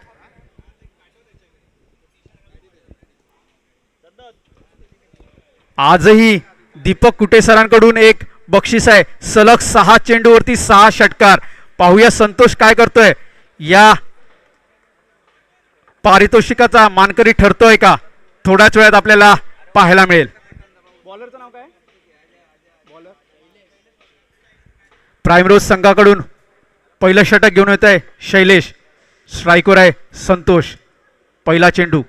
[SPEAKER 3] आजही दीपक कुटे सरांकडून एक बक्षीस आहे. सलग 6 चेंडूवरती 6 षटकार. पाहूया संतोष काय करतोय. या पारितोषिकाचा मानकरी ठरतोय का थोड्याच वेळात आपल्याला पाहायला मिळेल.
[SPEAKER 4] बॉलरचं नाव काय? बॉलर
[SPEAKER 3] प्राईमरोज संघाकडून पहिलं षटक घेऊन येत आहे शैलेश. स्ट्राईकवर आहे संतोष. पहिला चेंडू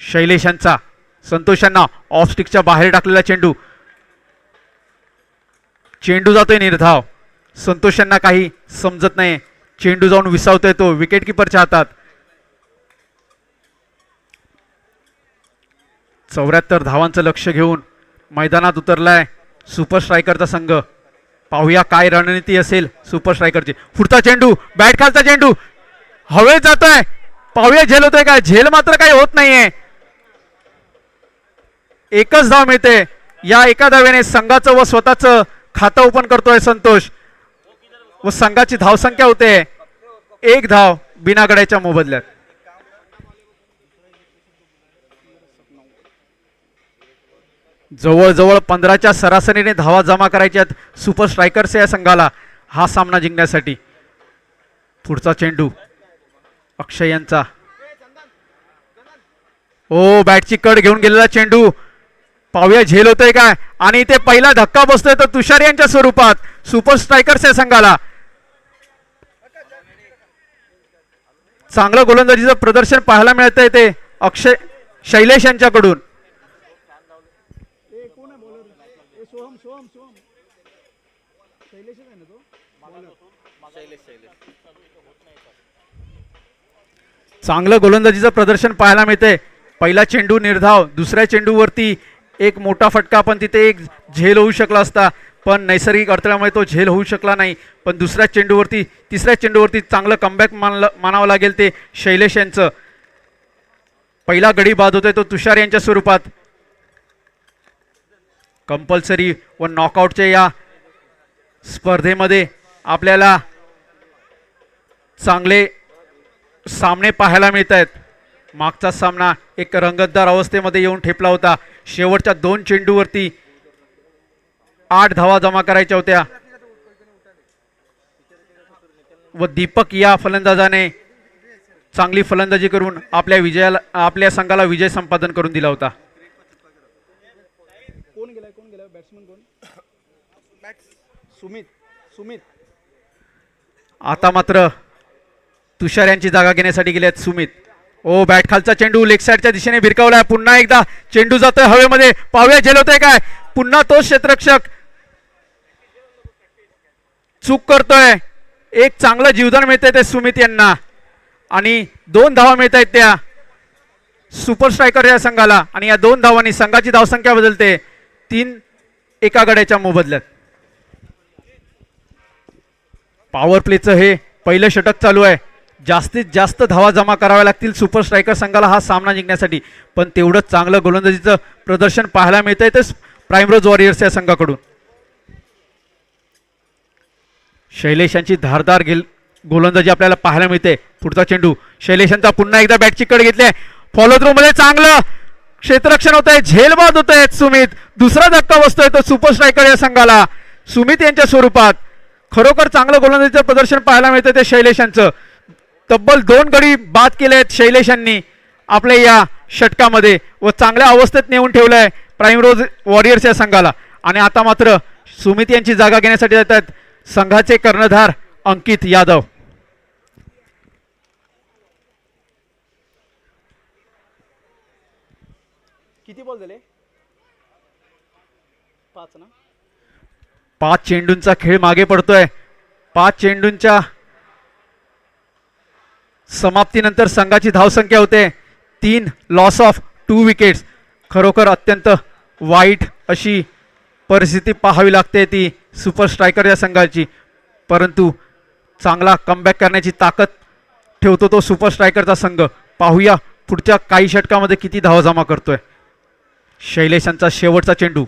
[SPEAKER 3] शैलेशांचा. संतोषांना ऑफ स्टिकच्या बाहेर टाकलेला चेंडू. चेंडू जातोय निर्धाव. संतोषांना काही समजत नाही. चेंडू जाऊन विसावतोय तो विकेट किपरच्या हातात. 74 धावांचं लक्ष घेऊन मैदानात उतरलाय सुपर स्ट्रायकरचा संघ. पाहूया काय रणनीती असेल सुपर स्ट्रायकरची. पुढचा चेंडू बॅट खालचा चेंडू हवेत जातोय. पाहूया झेल होतोय काय. झेल मात्र काही होत नाहीये. एकच धाव मिळते. या एका धावेने संघाचं व स्वतःचं खातं ओपन करतोय संतोष. व संघाची धावसंख्या होते 1 धाव बिना गड्याच्या मोबदल्यात. जवळजवळ 15च्या सरासरीने धावा जमा करायच्यात सुपर स्ट्रायकर्स या संघाला हा सामना जिंकण्यासाठी. पुढचा चेंडू अक्षय यांचा. ओ बॅटची कड घेऊन गेलेला चेंडू. पाहूया झेल होतोय काय. आणि इथे पहिला धक्का बसतोय तो तुषार यांच्या स्वरूपात सुपर स्ट्रायकर्स या संघाला. चांगलं गोलंदाजीचं प्रदर्शन पाहायला मिळतंय ते अक्षय शैलेश यांच्याकडून.
[SPEAKER 4] कोण आहे बॉलर? सोहम सोहम सोहम शैलेशच आहे ना तो.
[SPEAKER 3] चांगलं गोलंदाजीचं प्रदर्शन पाहायला मिळतंय. पहिला चेंडू निर्धाव. दुसऱ्या चेंडूवरती एक मोठा फटका. पण तिथे एक झेल होऊ शकला असता पण नैसर्गिक अडथळ्यामुळे तो झेल होऊ शकला नाही. पण दुसऱ्या चेंडूवरती तिसऱ्या चेंडूवरती चांगलं कमबॅक मानावं लागेल ते शैलेश यांचं. पहिला गडी बाद होतोय तो तुषार यांच्या स्वरूपात. कंपल्सरी व नॉकआउटच्या या स्पर्धेमध्ये आपल्याला चांगले सामने पाहायला मिळत आहेत. मागचा सामना एक रंगतदार अवस्थेमध्ये येऊन ठेपला होता. शेवटच्या 2 चेंडूवरती 8 धावा जमा करायच्या होत्या. व दीपक या फलंदाजाने चांगली फलंदाजी करून आपल्या संघाला विजय संपादन करून दिला होता.
[SPEAKER 4] कोण गेलाय बॅट्समन कोण? सुमित सुमित.
[SPEAKER 3] आता मात्र तुषार यांची जागा घेण्यासाठी गेले आहेत सुमित. ओ बॅट खालचा चेंडू लेग साईडच्या दिशेने भिरकावलाय. पुन्हा एकदा चेंडू जातोय हवेमध्ये. पाहूया झेल होतोय काय. पुन्हा तोच क्षेत्ररक्षक चूक करतोय. एक चांगलं जीवदान मिळतंय ते सुमित यांना. आणि 2 धावा मिळत आहेत त्या सुपर स्ट्रायकर या संघाला. आणि या 2 धावांनी संघाची धावसंख्या बदलते 3 एका गड्याच्या मोबदल्यात. पॉवर प्लेचं हे पहिलं षटक चालू आहे. जास्तीत जास्त धावा जमा कराव्या लागतील सुपर स्ट्रायकर संघाला हा सामना जिंकण्यासाठी. पण तेवढंच चांगलं गोलंदाजीचं प्रदर्शन पाहायला मिळतंय ते प्राईमरोज वॉरियर्स या संघाकडून. शैलेशांची धारदार गोलंदाजी आपल्याला पाहायला मिळते. पुढचा चेंडू शैलेशांचा. पुन्हा एकदा बॅटची कड घेतली. फॉलो थ्रू मध्ये चांगलं क्षेत्ररक्षण होत आहे. झेलबाद होत आहेत सुमित. दुसरा धक्का बसतोय तो सुपर स्ट्रायकर या संघाला सुमित यांच्या स्वरूपात. खरोखर चांगलं गोलंदाजीचं प्रदर्शन पाहायला मिळतं ते शैलेशांचं. तब्बल 2 गडी बाद केले आहेत शैलेशांनी आपल्या या षटकामध्ये व चांगल्या अवस्थेत नेऊन ठेवलंय प्राईम रोज वॉरियर्स या संघाला. आणि आता मात्र सुमित यांची जागा घेण्यासाठी जात आहेत संघाचे कर्णधार अंकित यादव.
[SPEAKER 4] किती बॉल झाले? 5 ना.
[SPEAKER 3] 5 चेंडूंचा खेळ मागे पडतोय. 5 चेंडूंच्या समाप्तीनंतर संघाची धावसंख्या होते 3, लॉस ऑफ 2 विकेट्स. खरोखर अत्यंत वाईट अशी परिस्थिती पाहावी लागते ती सुपर स्ट्रायकर या संघाची. परंतु चांगला कमबॅक करण्याची ताकद ठेवतो तो सुपर स्ट्रायकरचा संघ. पाहूया पुढच्या काही षटकामध्ये किती धावा जमा करतोय. शैलेशांचा शेवटचा चेंडू.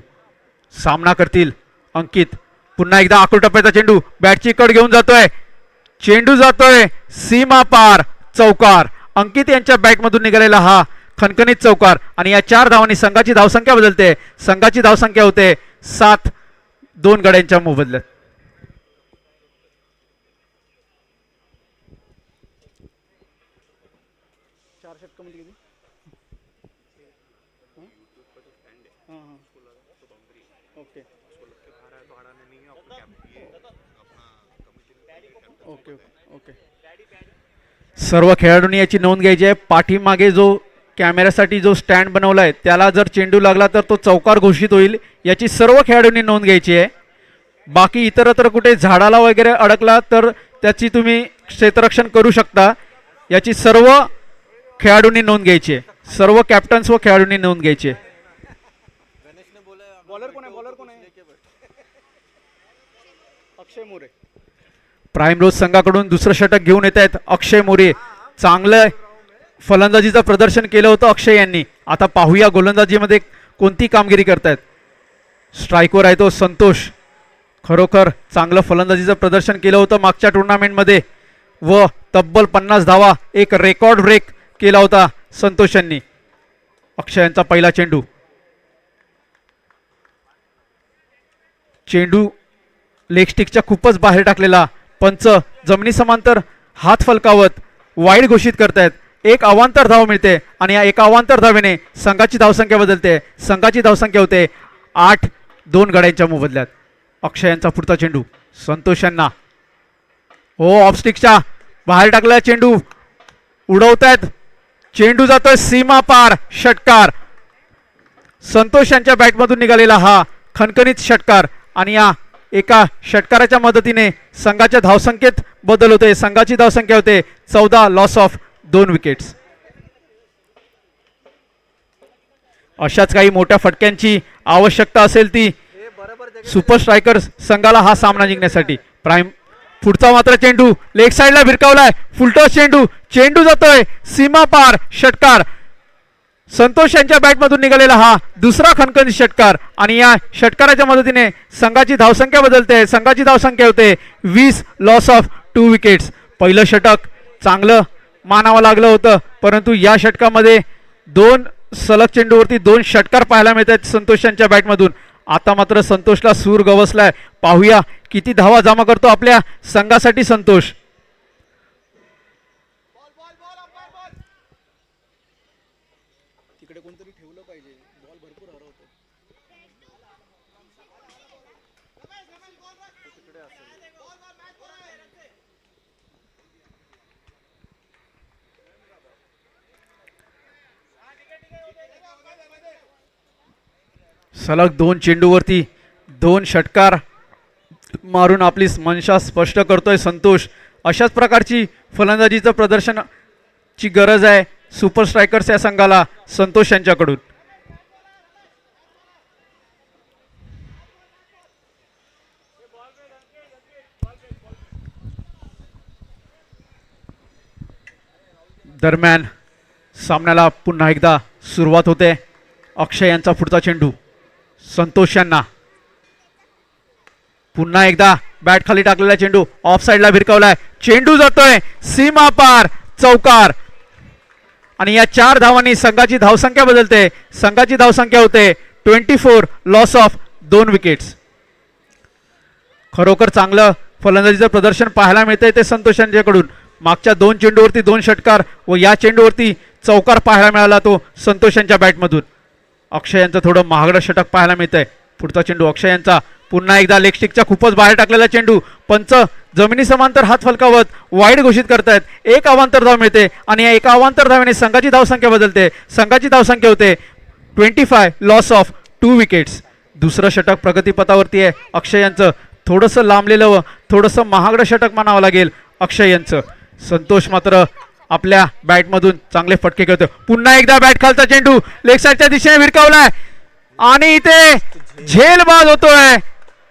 [SPEAKER 3] सामना करतील अंकित. पुन्हा एकदा आखूड टप्प्याचा चेंडू. बॅटची कड घेऊन जातोय. चेंडू जातोय सीमा पार. चौकार. अंकित यांच्या बॅटमधून निघालेला हा खणखणीत चौकार. आणि या 4 धावांनी संघाची धावसंख्या बदलते. संघाची धावसंख्या होते 7, 2 गड्यांच्या मोबदल्यात.
[SPEAKER 4] Okay okay okay.
[SPEAKER 3] सर्व खेळाडूंनी याची नोंद घ्यायची आहे. पाठीमागे जो कॅमेऱ्यासाठी जो स्टँड बनवला आहे त्याला जर चेंडू लागला तर तो चौकार घोषित होईल. याची सर्व खेळाडूंनी नोंद घ्यायची आहे. बाकी इतरत्र कुठे झाडाला वगैरे अडकला तर त्याची तुम्ही क्षेत्ररक्षण करू शकता. याची सर्व खेळाडूंनी नोंद घ्यायची आहे. सर्व कॅप्टन्स व खेळाडूंनी नोंद घ्यायची आहे.
[SPEAKER 4] बॉलर कोण आहे? अक्षय मोरे.
[SPEAKER 3] प्राईम रोज संघाकडून दुसरं षटक घेऊन येत आहेत अक्षय मोरे. चांगलं फलंदाजीचं प्रदर्शन केलं होतं अक्षय यांनी. आता पाहूया गोलंदाजीमध्ये कोणती कामगिरी करतायत. स्ट्राईकवर आहे तो संतोष. खरोखर चांगलं फलंदाजीचं प्रदर्शन केलं होतं मागच्या टुर्नामेंटमध्ये व तब्बल 50 धावा एक रेकॉर्ड ब्रेक केला होता संतोष यांनी. अक्षय यांचा पहिला चेंडू. चेंडू लेग स्टिकच्या खूपच बाहेर टाकलेला. पंच जमिनी समांतर हात फलकावत वाईड घोषित करतायत. एक अवांतर धाव मिळते आणि या एका अवांतर धावेने संघाची धावसंख्या बदलते. संघाची धावसंख्या होते 8, 2 गड्यांच्या मोबदल्यात. अक्षय यांचा पुढचा चेंडू. संतोष यांना ऑफ स्टिकच्या बाहेर टाकलेला चेंडू उडवतायत. चेंडू जातोय सीमा पार. षटकार. संतोष यांच्या बॅटमधून निघालेला हा खणखणीत षटकार. आणि या एका षटकाराच्या मदतीने संघाच्या धावसंख्येत बदल होते. संघाची धावसंख्या होते 14, लॉस ऑफ 2 विकेट्स. अशाच काही मोठ्या फटक्यांची आवश्यकता असेल ती सुपर स्ट्रायकर संघाला हा सामना जिंकण्यासाठी. प्राईम पुढचा मात्र चेंडू लेग साईडला भिरकावलाय. फुलटॉस चेंडू. चेंडू जातोय सीमा पार. षटकार. संतोष यांच्या बॅटमधून निघालेला हा दुसरा खणखणीत षटकार. आणि या षटकाराच्या मदतीने संघाची धावसंख्या बदलते. संघाची धावसंख्या होते 20, लॉस ऑफ 2 विकेट्स. पहिलं षटक चांगलं मानावं लागलं होतं परंतु या षटकामध्ये 2 सलग चेंडूवरती 2 षटकार पाहायला मिळत आहेत संतोष यांच्या बॅटमधून. आता मात्र संतोषला सूर गवसलाय. पाहूया किती धावा जमा करतो आपल्या संघासाठी संतोष.
[SPEAKER 4] तिकडे कोणतरी ठेवलं पाहिजे. बॉल भरपूर हरवतो.
[SPEAKER 3] सलग 2 चेंडूवरती 2 षटकार मारून आपली मनशा स्पष्ट करतोय संतोष. अशाच प्रकारची फलंदाजीचं प्रदर्शनाची गरज आहे सुपर स्ट्रायकर्स या संघाला संतोष यांच्याकडून. दरम्यान सामन्याला पुन्हा एकदा सुरुवात होते. अक्षय यांचा पुढचा चेंडू. संतोष यांना पुन्हा एकदा बॅट खाली टाकलेला चेंडू ऑफ साईडला भिरकावलाय. चेंडू जातोय सीमा पार. चौकार. आणि या 4 धावांनी संघाची धावसंख्या बदलते. संघाची धावसंख्या होते 24, लॉस ऑफ 2 विकेट्स. खरोखर चांगलं फलंदाजीचं प्रदर्शन पाहायला मिळतंय ते संतोष यांच्याकडून. मागच्या 2 चेंडूवरती 2 षटकार व या चेंडूवरती चौकार पाहायला मिळाला तो संतोष यांच्या बॅटमधून. अक्षय यांचं थोडं महागडं षटक पाहायला मिळतंय. पुढचा चेंडू अक्षय यांचा पुन्हा एकदा लेग स्टिकच्या खूपच बाहेर टाकलेला चेंडू. पंच जमिनी समांतर हात फलकावत वाईड घोषित करतायत. एक अवांतर धाव मिळते आणि या एका अवांतर धावेने संघाची धावसंख्या बदलते. संघाची धावसंख्या होते 25, लॉस ऑफ 2 विकेट्स. दुसरं षटक प्रगतीपथावरती आहे अक्षय यांचं. थोडंसं लांबलेलं व थोडंसं महागडं षटक म्हणावं लागेल अक्षय यांचं. संतोष मात्र आपल्या बॅटमधून चांगले फटके खेळतो. पुन्हा एकदा बॅट खालचा चेंडू लेग साईडच्या दिशेने भिरकावलाय आणि इथे झेलबाद होतोय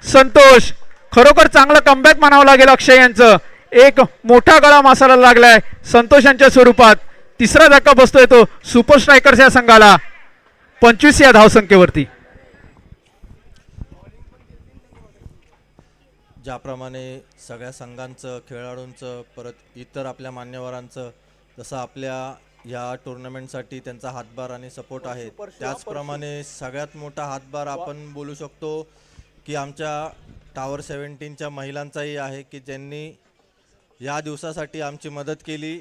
[SPEAKER 3] संतोष. खरोखर चांगलं कमबॅक म्हणावं लागेल अक्षय यांचं. एक मोठा गळा मासाला लागलाय संतोष यांच्या स्वरूपात. तिसरा धक्का बसतोय तो सुपर स्ट्रायकर्स या संघाला 25 या धावसंख्येवरती.
[SPEAKER 2] ज्याप्रमाणे सगळ्या संघांचं, खेळाडूंचं, परत इतर आपल्या मान्यवरांचं जसं आपल्या या टुर्नामेंटसाठी त्यांचा हातभार आणि सपोर्ट आहे, त्याचप्रमाणे सगळ्यात मोठा हातभार आपण बोलू शकतो की आमच्या टावर 17च्या महिलांचाही आहे की ज्यांनी या दिवसासाठी आमची मदत केली,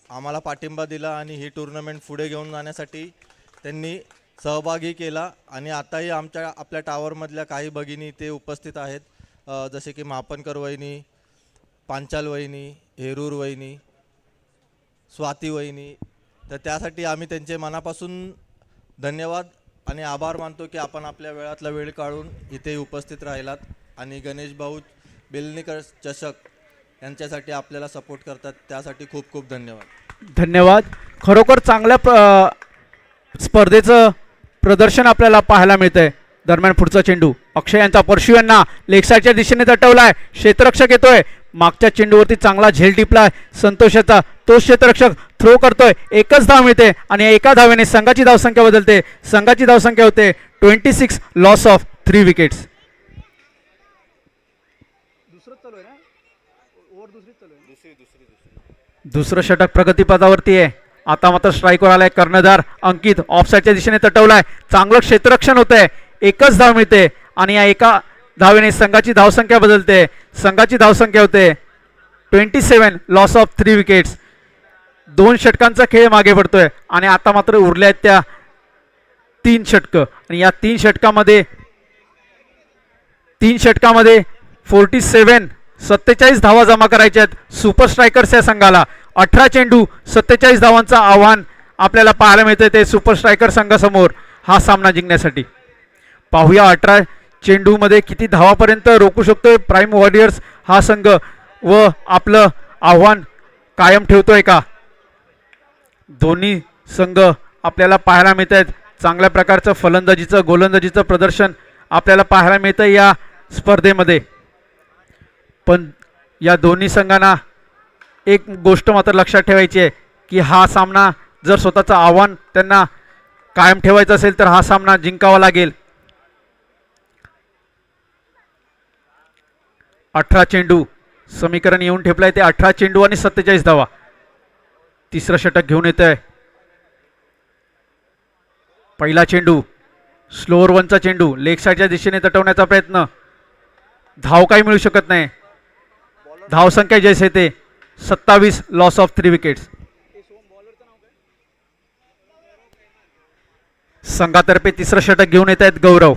[SPEAKER 2] आम्हाला पाठिंबा दिला आणि ही टुर्नामेंट पुढे घेऊन जाण्यासाठी त्यांनी सहभागी केला. आणि आताही आपल्या टावरमधल्या काही भगिनी ते उपस्थित आहेत, जसे की मापनकर वहिनी, पांचाल वहिनी, हेरूर वहिनी, स्वाती वहिनी. तर त्यासाठी आम्ही त्यांचे मनापासून धन्यवाद आणि आभार मानतो की आपण आपल्या वेळातला वेळ काढून इथे उपस्थित राहिलात आणि गणेश भाऊ बेलनीकर चषक यांच्यासाठी आपल्याला सपोर्ट करतात, त्यासाठी खूप खूप धन्यवाद.
[SPEAKER 3] धन्यवाद. खरोखर चांगल्या स्पर्धेचं प्रदर्शन आपल्याला पाहायला मिळतंय. दरम्यान पुढचा चेंडू अक्षय यांचा परशु यांना लेग साईडच्या दिशेने तटवलाय. क्षेत्ररक्षक येतोय. मागच्या चेंडूवरती चांगला झेल टिपलाय संतोषाचा. तो क्षेत्ररक्षक थ्रो करतोय. एकच धाव मिळते आणि या एका धावेने संघाची धावसंख्या बदलते. संघाची धावसंख्या होते 26, लॉस ऑफ 3 विकेट्स. दुसरं षटक प्रगतीपथावरती आहे. आता मात्र स्ट्राईकवर आलाय कर्णधार अंकित. ऑफसाईडच्या दिशेने तटवलाय. चांगलं क्षेत्ररक्षण होतंय. एकच धाव मिळते आणि या एका धावेने संघाची धावसंख्या बदलते. संघाची धावसंख्या होते 27, लॉस ऑफ 3 विकेट्स. 2 षटकांचा खेळ मागे पडतोय आणि आता मात्र उरल्या आहेत त्या 3 षटकं आणि या 3 षटकामध्ये 47 धावा जमा करायच्या आहेत सुपर स्ट्रायकर्स या संघाला. 18 चेंडू 47 धावांचं आव्हान आपल्याला पाहायला मिळतंय ते सुपर स्ट्रायकर संघासमोर हा सामना जिंकण्यासाठी. पाहूया 18 चेंडूमध्ये किती धावापर्यंत रोखू शकतोय प्राईम वॉरियर्स हा संघ व आपलं आव्हान कायम ठेवतोय का. दोन्ही संघ आपल्याला पाहायला मिळत आहेत. चांगल्या प्रकारचं फलंदाजीचं गोलंदाजीचं प्रदर्शन आपल्याला पाहायला मिळतं या स्पर्धेमध्ये. पण या दोन्ही संघांना एक गोष्ट मात्र लक्षात ठेवायची आहे की हा सामना जर स्वतःचं आव्हान त्यांना कायम ठेवायचं असेल तर हा सामना जिंकावा लागेल. 18 चेंडू समीकरण येऊन ठेपलंय ते 18 चेंडू आणि 47 धावा. तिसरं षटक घेऊन येत आहे. पहिला चेंडू स्लोअर वनचा चेंडू लेग साईडच्या दिशेने तटवण्याचा प्रयत्न. धाव काही मिळू शकत नाही. धावसंख्या जैसे ते 27, लॉस ऑफ 3 विकेट्स. संघातर्फे तिसरं षटक घेऊन येत आहेत गौरव.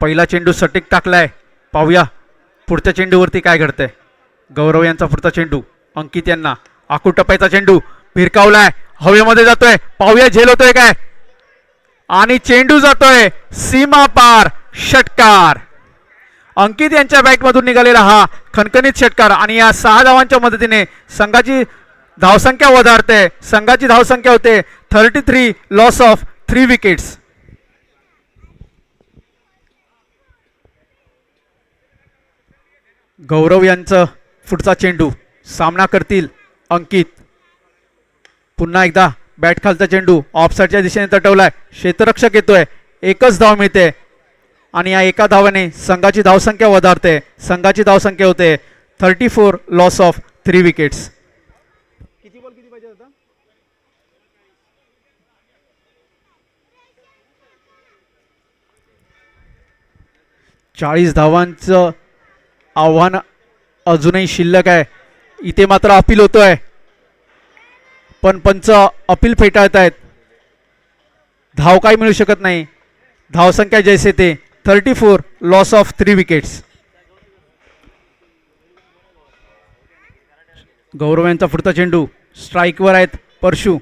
[SPEAKER 3] पहिला चेंडू सटीक टाकलाय. पाहूया पुढच्या चेंडूवरती काय घडतंय. गौरव यांचा पुढचा चेंडू अंकित यांना आकुटपायचा चेंडू भिरकावलाय. हवेमध्ये जातोय. पाहूया झेल होतोय काय आणि चेंडू जातोय सीमा पार. षटकार. अंकित यांच्या बॅटमधून निघालेला हा खणखणीत षटकार आणि या 6 धावांच्या मदतीने संघाची धावसंख्या वधारते. संघाची धावसंख्या होते 33, लॉस ऑफ 3 विकेट्स. गौरव यांचं पुढचा चेंडू सामना करतील अंकित. पुन्हा एकदा बॅट खालचा चेंडू ऑफसाईडच्या दिशेने तटवलाय. क्षेत्ररक्षक येतोय. एकच धाव मिळते आणि या एका धावाने संघाची धावसंख्या वधारते. संघाची धावसंख्या होते 34, लॉस ऑफ 3 विकेट्स.
[SPEAKER 4] किती बॉल किती पाहिजे आता?
[SPEAKER 3] 40 धावांचं आव्हान अजूनही शिल्लक आहे. इथे मात्र अपील होतोय पण पंच अपील फेटाळत आहेत. धाव काही मिळू शकत नाही. धावसंख्या जैसे ते 34, लॉस ऑफ 3 विकेट्स. गौरव यांचा पुढचा चेंडू स्ट्राईकवर आहेत परशू.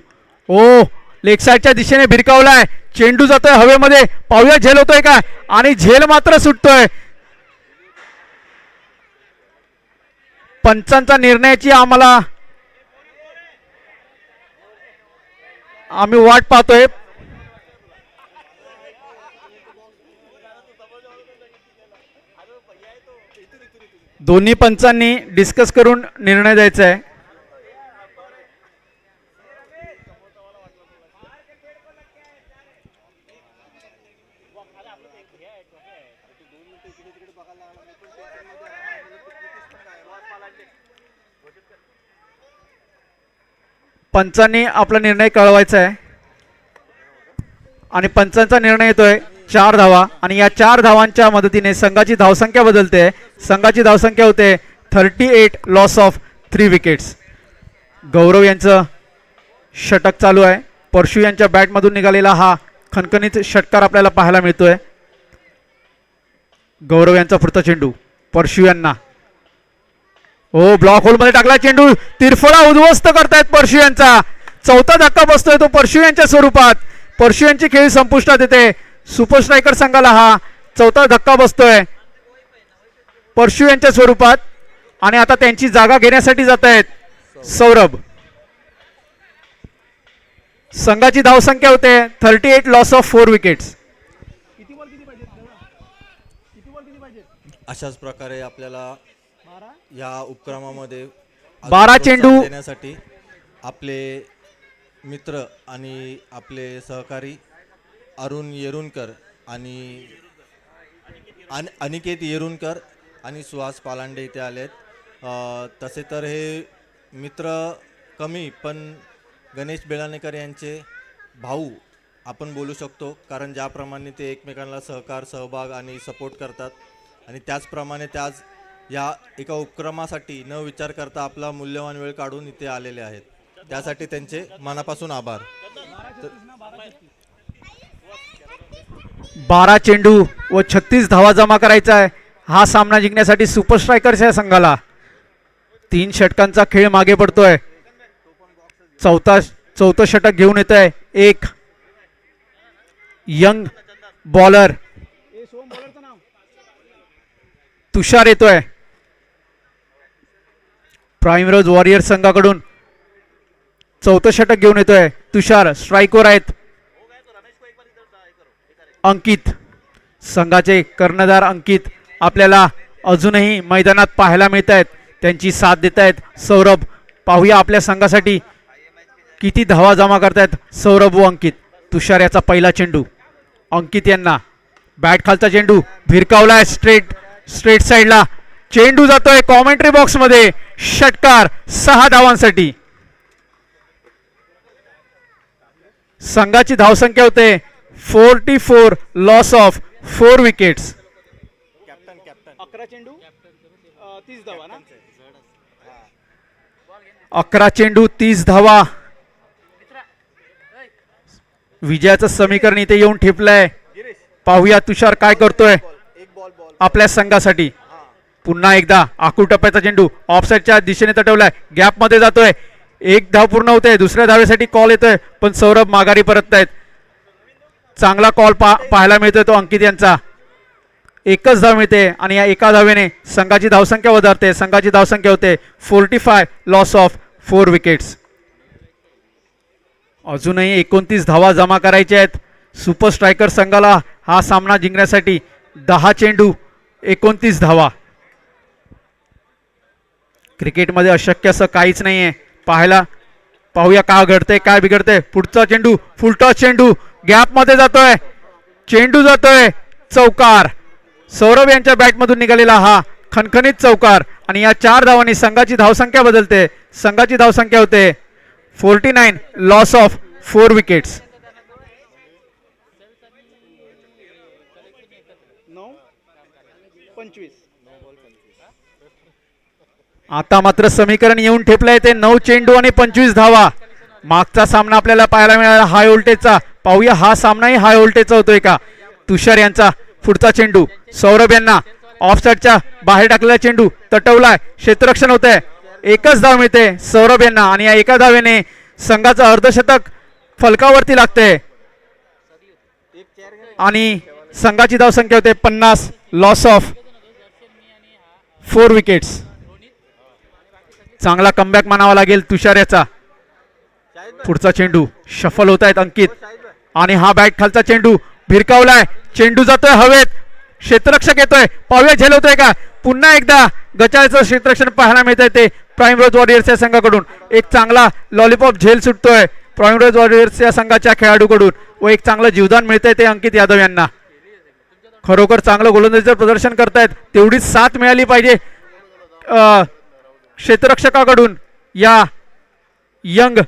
[SPEAKER 3] ओ लेग साईडच्या दिशेने भिरकावलाय. चेंडू जातोय हवेमध्ये. पाहूया झेल होतोय का, आणि झेल मात्र सुटतोय. पंचांचा निर्णयाची आम्ही वाट पाहतोय. दोन्ही पंचांनी डिस्कस करून निर्णय द्यायचा आहे. पंचांनी आपला निर्णय कळवायचा आहे आणि पंचांचा निर्णय येतोय 4 धावा, आणि या 4 धावांच्या मदतीने संघाची धावसंख्या बदलते. संघाची धावसंख्या होते 38, लॉस ऑफ 3 विकेट्स. गौरव यांचं षटक चालू आहे. परशू यांच्या बॅटमधून निघालेला हा खणखणीत षटकार आपल्याला पाहायला मिळतोय. गौरव यांचा पुढचा चेंडू परशू यांना. ओ ब्लॉक होलमध्ये टाकला चेंडू. तिरफळा उद्ध्वस्त करतायत परशू यांचा. चौथा धक्का बसतोय तो परशू यांच्या स्वरूपात. परशू यांची खेळी संपुष्टात येते. सुपर स्ट्रायकर संघाला हा चौथा धक्का बसतोय परशू यांच्या स्वरूपात, आणि आता त्यांची जागा घेण्यासाठी जात आहेत सौरभ. संघाची धावसंख्या होते 38, लॉस ऑफ 4 विकेट्स.
[SPEAKER 2] अशाच प्रकारे आपल्याला या उपक्रमामध्ये
[SPEAKER 3] 12 चेंडू
[SPEAKER 2] देण्यासाठी आपले मित्र आणि आपले सहकारी अरुण येरुणकर आणि अनिकेत येरुणकर आणि सुहास पालांडे इथे आलेत. तसे तर हे मित्र कमी, पण गणेश बेळानेकर यांचे भाऊ आपण बोलू शकतो, कारण ज्याप्रमाणे ते एकमेकांना सहभाग आणि सपोर्ट करतात, आणि त्याचप्रमाणे ते आज या एका उपक्रमासाठी न विचार करता आपला मूल्यवान वेळ काढून इथे आलेले आहेत. त्यासाठी त्यांचे मनापासून आभार.
[SPEAKER 3] 12 चेंडू व 36 धावा जमा करायचा आहे हा सामना जिंकण्यासाठी सुपर स्ट्रायकर्सच्या संघाला. 3 षटकांचा खेळ मागे पडतोय. चौथं षटक घेऊन येत आहे एक यंग बॉलर तुषार येतोय प्राईम रोज वॉरियर संघाकडून. चौथं षटक घेऊन येतोय तुषार. स्ट्राईकवर आहेत अंकित. संघाचे कर्णधार अंकित आपल्याला अजूनही मैदानात पाहायला मिळत आहेत. त्यांची साथ देत आहेत सौरभ. पाहूया आपल्या संघासाठी किती धावा जमा करतायत सौरभ व अंकित. तुषार याचा पहिला चेंडू अंकित यांना. बॅट खालचा चेंडू भिरकावलाय स्ट्रेट साईडला. चेंडू जातोय कॉमेंट्री बॉक्स मध्ये. षटकार 6 धावांसाठी. संघाची धावसंख्या होते 44, लॉस ऑफ 4 विकेट्स.
[SPEAKER 4] 11 चेंडू 30 धावा ना.
[SPEAKER 3] 11 चेंडू 30 धावा. विजयाचं समीकरण इथे येऊन ठेपलंय. पाहूया तुषार काय करतोय आपल्या संघासाठी. पुन्हा एकदा आखूड टप्प्याचा चेंडू ऑफसाईडच्या दिशेने तटवलाय. गॅप मध्ये जातोय. 1 धाव पूर्ण होते. दुसऱ्या धावेसाठी कॉल येतोय, पण सौरभ माघारी परततायत. चांगला कॉल पाहायला मिळतोय तो अंकित यांचा. 1च धाव मिळते आणि या एका धावेने संघाची धावसंख्या वधारते. संघाची धावसंख्या होते 45, लॉस ऑफ 4 विकेट्स. अजूनही 29 धावा जमा करायच्या आहेत सुपर स्ट्रायकर संघाला हा सामना जिंकण्यासाठी. 10 चेंडू 29 धावा. क्रिकेटमध्ये अशक्य असं काहीच नाहीये. पाहूया काय घडतंय काय बिघडतंय. पुढचा चेंडू फुलटॉस चेंडू गॅप मध्ये जातोय. चेंडू जातोय चौकार. सौरभ यांच्या बॅटमधून निघालेला हा खणखणीत चौकार, आणि या 4 धावांनी संघाची धावसंख्या बदलते. संघाची धावसंख्या होते 49, लॉस ऑफ 4 विकेट्स.
[SPEAKER 4] 9-25.
[SPEAKER 3] आता मात्र समीकरण येऊन ठेपलंय ते 9 चेंडू आणि 25 धावा. मागचा सामना आपल्याला पाहायला मिळाला हाय व्होल्टेजचा. पाहूया हा सामनाही हाय व्होल्टेजचा होतोय का. तुषार यांचा पुढचा चेंडू सौरभ यांना ऑफसाईडच्या बाहेर टाकलेला चेंडू तटवलाय, क्षेत्ररक्षण होत आहे. एकच धाव मिळते सौरभ यांना आणि या एका धावेने संघाचं अर्धशतक फलकावरती लागते आणि संघाची धावसंख्या होते 50. Loss of 4 wickets. चांगला कमबॅक मानावा लागेल तुषार याचा. पुढचा चेंडू शफल होत आहेत अंकित आणि हा बॅट खालचा चेंडू भिरकावलाय, चेंडू जातोय हवेत, क्षेत्ररक्षक येतोय, पाहूया झेलवतोय का. पुन्हा एकदा गचाळचं क्षेत्ररक्षण पाहायला मिळतंय ते प्राईम रोज वॉरियर्स या संघाकडून. एक चांगला लॉलीपॉप झेल सुटतोय प्राईम रोज वॉरियर्स या संघाच्या खेळाडूकडून व एक चांगलं जीवदान मिळतंय ते अंकित यादव यांना. खरोखर चांगलं गोलंदाजीचं प्रदर्शन करतायत, तेवढीच साथ मिळाली पाहिजे क्षेत्ररक्षकाकडून या यंग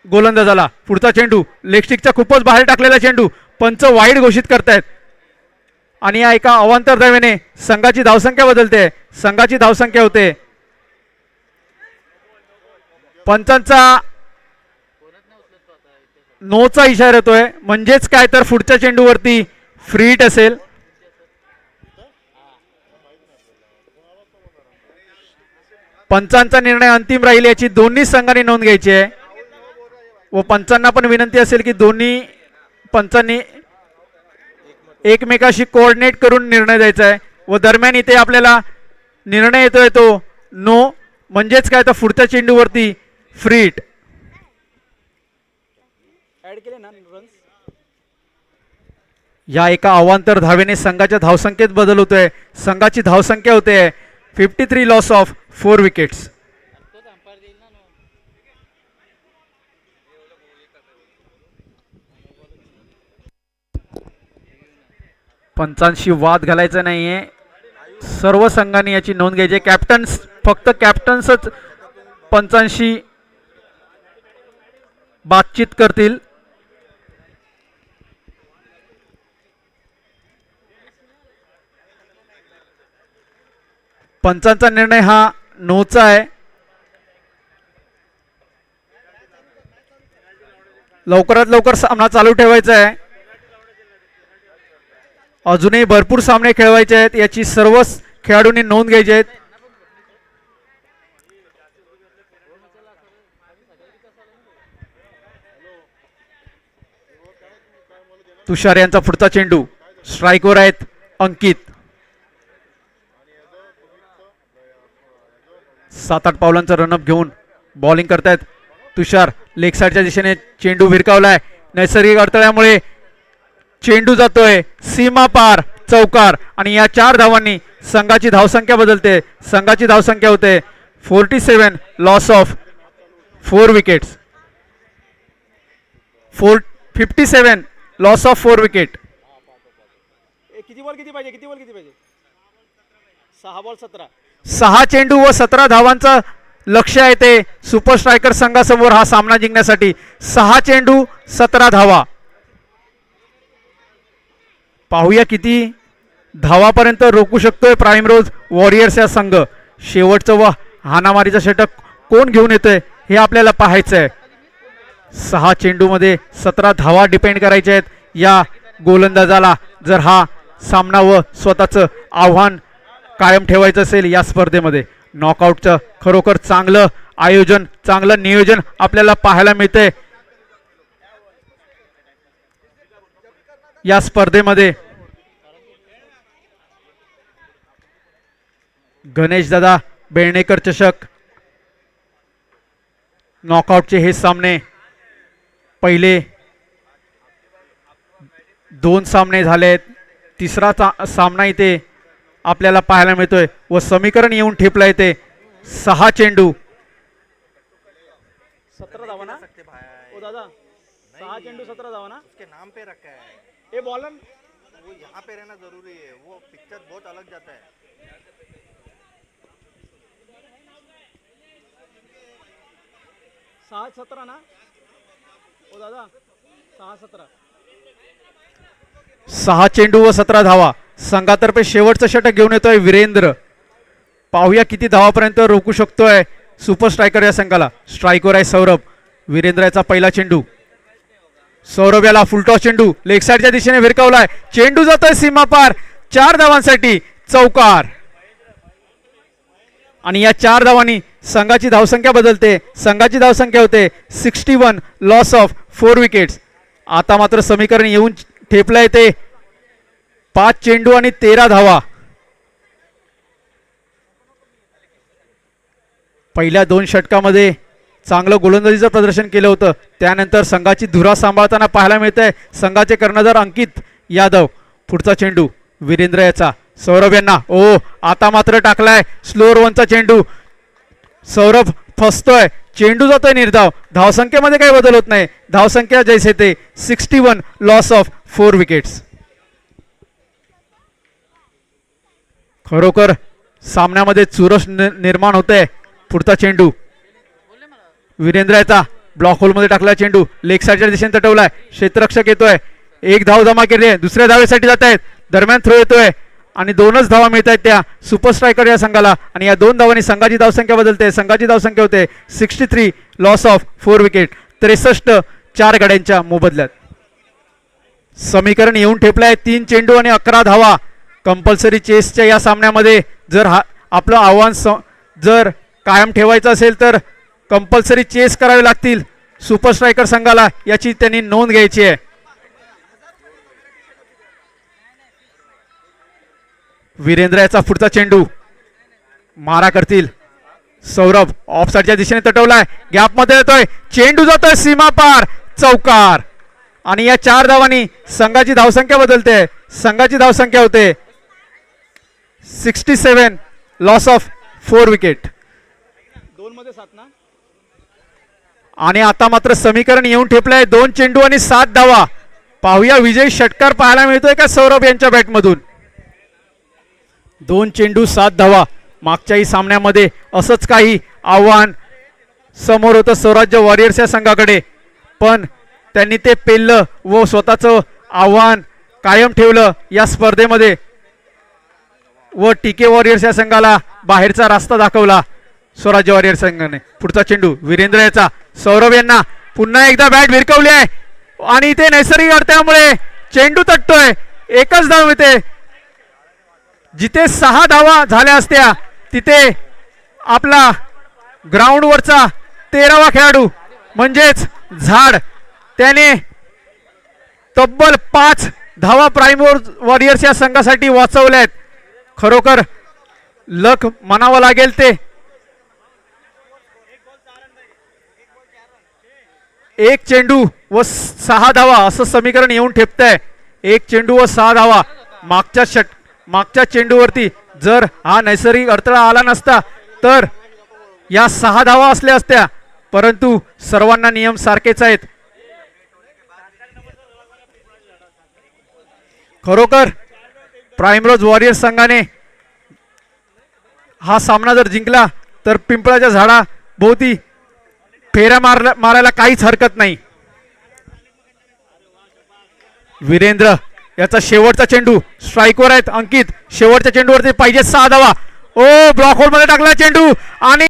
[SPEAKER 3] गोलंदाजाला. पुढचा चेंडू लेगस्टिकच्या खूपच बाहेर टाकलेला चेंडू पंच वाईड घोषित करतायत आणि या एका अवांतर धावेने संघाची धावसंख्या बदलते. संघाची धावसंख्या होते, पंचांचा नोचा इशारा येतोय, म्हणजेच काय तर पुढच्या चेंडूवरती फ्री हिट असेल. पंचांचा निर्णय अंतिम राहील याची दोन्ही संघांनी नोंद घ्यायची आहे व पंचांना पण विनंती असेल की दोन्ही पंचांनी एकमेकाशी कोऑर्डिनेट करून निर्णय द्यायचा आहे व दरम्यान इथे आपल्याला निर्णय येतोय तो नो, म्हणजेच काय तर पुढच्या चेंडूवरती फ्री हिट. या एका अवांतर धावेने संघाच्या धावसंख्येत बदल होतोय. संघाची धावसंख्या होते 53. Loss of 4 wickets. पंचांशी वाद घालायचा नाहीये, सर्व संघांनी याची नोंद घ्यायची. कॅप्टन्स फक्त कॅप्टन्सच पंचांशी बातचीत करतील. पंचांचा निर्णय हा नोचा आहे. लवकरात लवकर सामना चालू ठेवायचा आहे, अजूनही भरपूर सामने खेळवायचे आहेत, याची सर्व खेळाडूंनी नोंद घ्यायची आहेत. तुषार यांचा पुढचा चेंडू स्ट्राईकवर आहेत अंकित. 7-8 पावलांचा रनअप घेऊन बॉलिंग करतायत तुषार. लेग साईडच्या दिशेने चेंडू भिरकावलाय, नैसर्गिक अडथळ्यामुळे चेंडू जातोय सीमा पार चौकार आणि या 4 धावांनी संघाची धावसंख्या बदलते. संघाची धावसंख्या होते 47. Loss of 4 wickets. 57. Loss of 4 wicket.
[SPEAKER 4] किती बॉल किती पाहिजे 6 बॉल 17.
[SPEAKER 3] 6 चेंडू व 17 धावांचं लक्ष आहे ते सुपर स्ट्रायकर संघासमोर हा सामना जिंकण्यासाठी. 6 चेंडू 17 धावा. पाहूया किती धावापर्यंत रोखू शकतोय प्राईम रोज वॉरियर्स या संघ. शेवटचं व हाणामारीचं षटक कोण घेऊन येतोय हे आपल्याला पाहायचं आहे. 6 चेंडूमध्ये 17 धावा डिपेंड करायच्या आहेत या गोलंदाजाला जर हा सामना व स्वतःचं आव्हान कायम ठेवायचं असेल या स्पर्धेमध्ये. नॉकआउटचं खरोखर चांगलं आयोजन, चांगलं नियोजन आपल्याला पाहायला मिळतंय या स्पर्धेमध्ये. गणेश दादा बेळणेकर चषक नॉकआउटचे हे सामने पहिले 2 सामने झालेत. तिसरा सामना इथे आपल्याला पाहायला मिळतोय व समीकरण येऊन ठेपला येते. 6 चेंडू
[SPEAKER 4] 17 धावा ना ओ दादा 6 चेंडू 17 धावा ना.
[SPEAKER 2] उसके नाम पे रखा है,
[SPEAKER 4] ये बॉलर
[SPEAKER 2] वो यहाँ पे रहना जरूरी है, वो पिक्चर बहुत अलग जाता है.
[SPEAKER 4] 6-17 ना ओ दादा 6-17.
[SPEAKER 3] 6 चेंडू व 17 धावा. संघातर्फे शेवटचं षटक घेऊन येतोय वीरेंद्र. पाहूया किती धावापर्यंत रोखू शकतोय सुपर स्ट्रायकर या संघाला. स्ट्राईकवर आहे सौरभ. वीरेंद्र याचा पहिला चेंडू सौरभ याला फुलटॉस चेंडू लेग साईडच्या दिशेने भिरकावलाय, चेंडू जातोय सीमा पार, 4 धावांसाठी चौकार. आणि या 4 धावांनी संघाची धावसंख्या बदलते. संघाची धावसंख्या होते 61, लॉस ऑफ 4 विकेट्स. आता मात्र समीकरण येऊन ठेपलं येते 5 चेंडू आणि 13 धावा. पहिल्या 2 षटकामध्ये चांगलं गोलंदाजीचं प्रदर्शन केलं होतं. त्यानंतर संघाची धुरा सांभाळताना पाहायला मिळतंय संघाचे कर्णधार अंकित यादव. पुढचा चेंडू वीरेंद्र याचा, सौरभ यांना आता मात्र टाकलाय स्लोअर वनचा चेंडू. सौरभ फसतोय, चेंडू जातोय निर्धाव. धावसंख्येमध्ये काही बदल होत नाही. धावसंख्या जैसे ते 61, लॉस ऑफ 4 विकेट्स. खरोखर सामन्यामध्ये चुरस निर्माण होते. पुढचा चेंडू वीरेंद्र याचा, ब्लॉक होलमध्ये टाकला चेंडू, लेग साईडच्या दिशेने तटवलाय, क्षेत्ररक्षक येतोय, 1 धाव जमा केली, दुसऱ्या धावेसाठी जात आहेत, दरम्यान थ्रो येतोय आणि 2च धावा मिळत आहेत त्या सुपर स्ट्रायकर या संघाला. आणि या 2 धावांनी संघाची धावसंख्या बदलते. संघाची धावसंख्या होते 63, लॉस ऑफ 4 विकेट. 63 4 गड्यांच्या मोबदल्यात. समीकरण येऊन ठेपलं आहे 3 चेंडू आणि 11 धावा. कंपल्सरी चेसच्या या सामन्यामध्ये जर आपलं आव्हान जर कायम ठेवायचं असेल तर कंपल्सरी चेस करावे लागतील सुपर स्ट्रायकर संघाला, याची त्यांनी नोंद घ्यायची आहे. वीरेंद्र याचा पुढचा चेंडू, मारा करतील सौरभ, ऑफ साईडच्या दिशेने तटवलाय, गॅप मध्ये येतोय, चेंडू जातोय सीमा पार, चौकार. आणि या 4 धावांनी संघाची धावसंख्या बदलते. संघाची धावसंख्या होते 67, लॉस ऑफ 4 विकेट.
[SPEAKER 4] 2 मध्ये 7 ना.
[SPEAKER 3] आणि आता मात्र समीकरण येऊन ठेपलंय 2 चेंडू आणि 7 धावा. पाहूया विजय षटकार पाहायला मिळतोय का सौरभ यांच्या बॅटमधून. 2 चेंडू 7 धावा. मागच्याही सामन्यामध्ये असंच काही आव्हान समोर होतं स्वराज्य वॉरियर्स या संघाकडे, पण त्यांनी ते पेललं व स्वतःचं आव्हान कायम ठेवलं या स्पर्धेमध्ये व टीके वॉरियर्स या संघाला बाहेरचा रस्ता दाखवला स्वराज्य वॉरियर्स संघाने. पुढचा चेंडू वीरेंद्र याचा, सौरभ यांना पुन्हा एकदा बॅट भिरकवली आहे आणि इथे नैसर्गिक अडथळ्यामुळे चेंडू तटतोय. 1च धाव मिळते. जिथे 6 धावा झाल्या असत्या तिथे आपला ग्राउंडवरचा 13वा खेळाडू म्हणजेच झाड त्याने तब्बल 5 धावा प्राईम वॉरियर्स या संघासाठी वाचवल्यात. खरोखर लक म्हणावं लागेल ते. 1 चेंडू व 6 धावा असं समीकरण येऊन ठेपतंय. 1 चेंडू व 6 धावा. मागच्या चेंडूवरती जर हा नैसर्गिक अडथळा आला नसता तर या 6 धावा असल्या असत्या, परंतु सर्वांना नियम सारखेच आहेत. खरोखर प्राइमरोज वॉरियर्स संघाने हा सामना जर जिंकला तर पिंपळाच्या झाडा भोवती फेऱ्या मारायला काहीच हरकत नाही. वीरेंद्र याचा शेवटचा चेंडू, स्ट्राईकवर आहेत अंकित, शेवटच्या चेंडूवरती पाहिजे 6 धावा. ब्लॉक होल मध्ये टाकला चेंडू आणि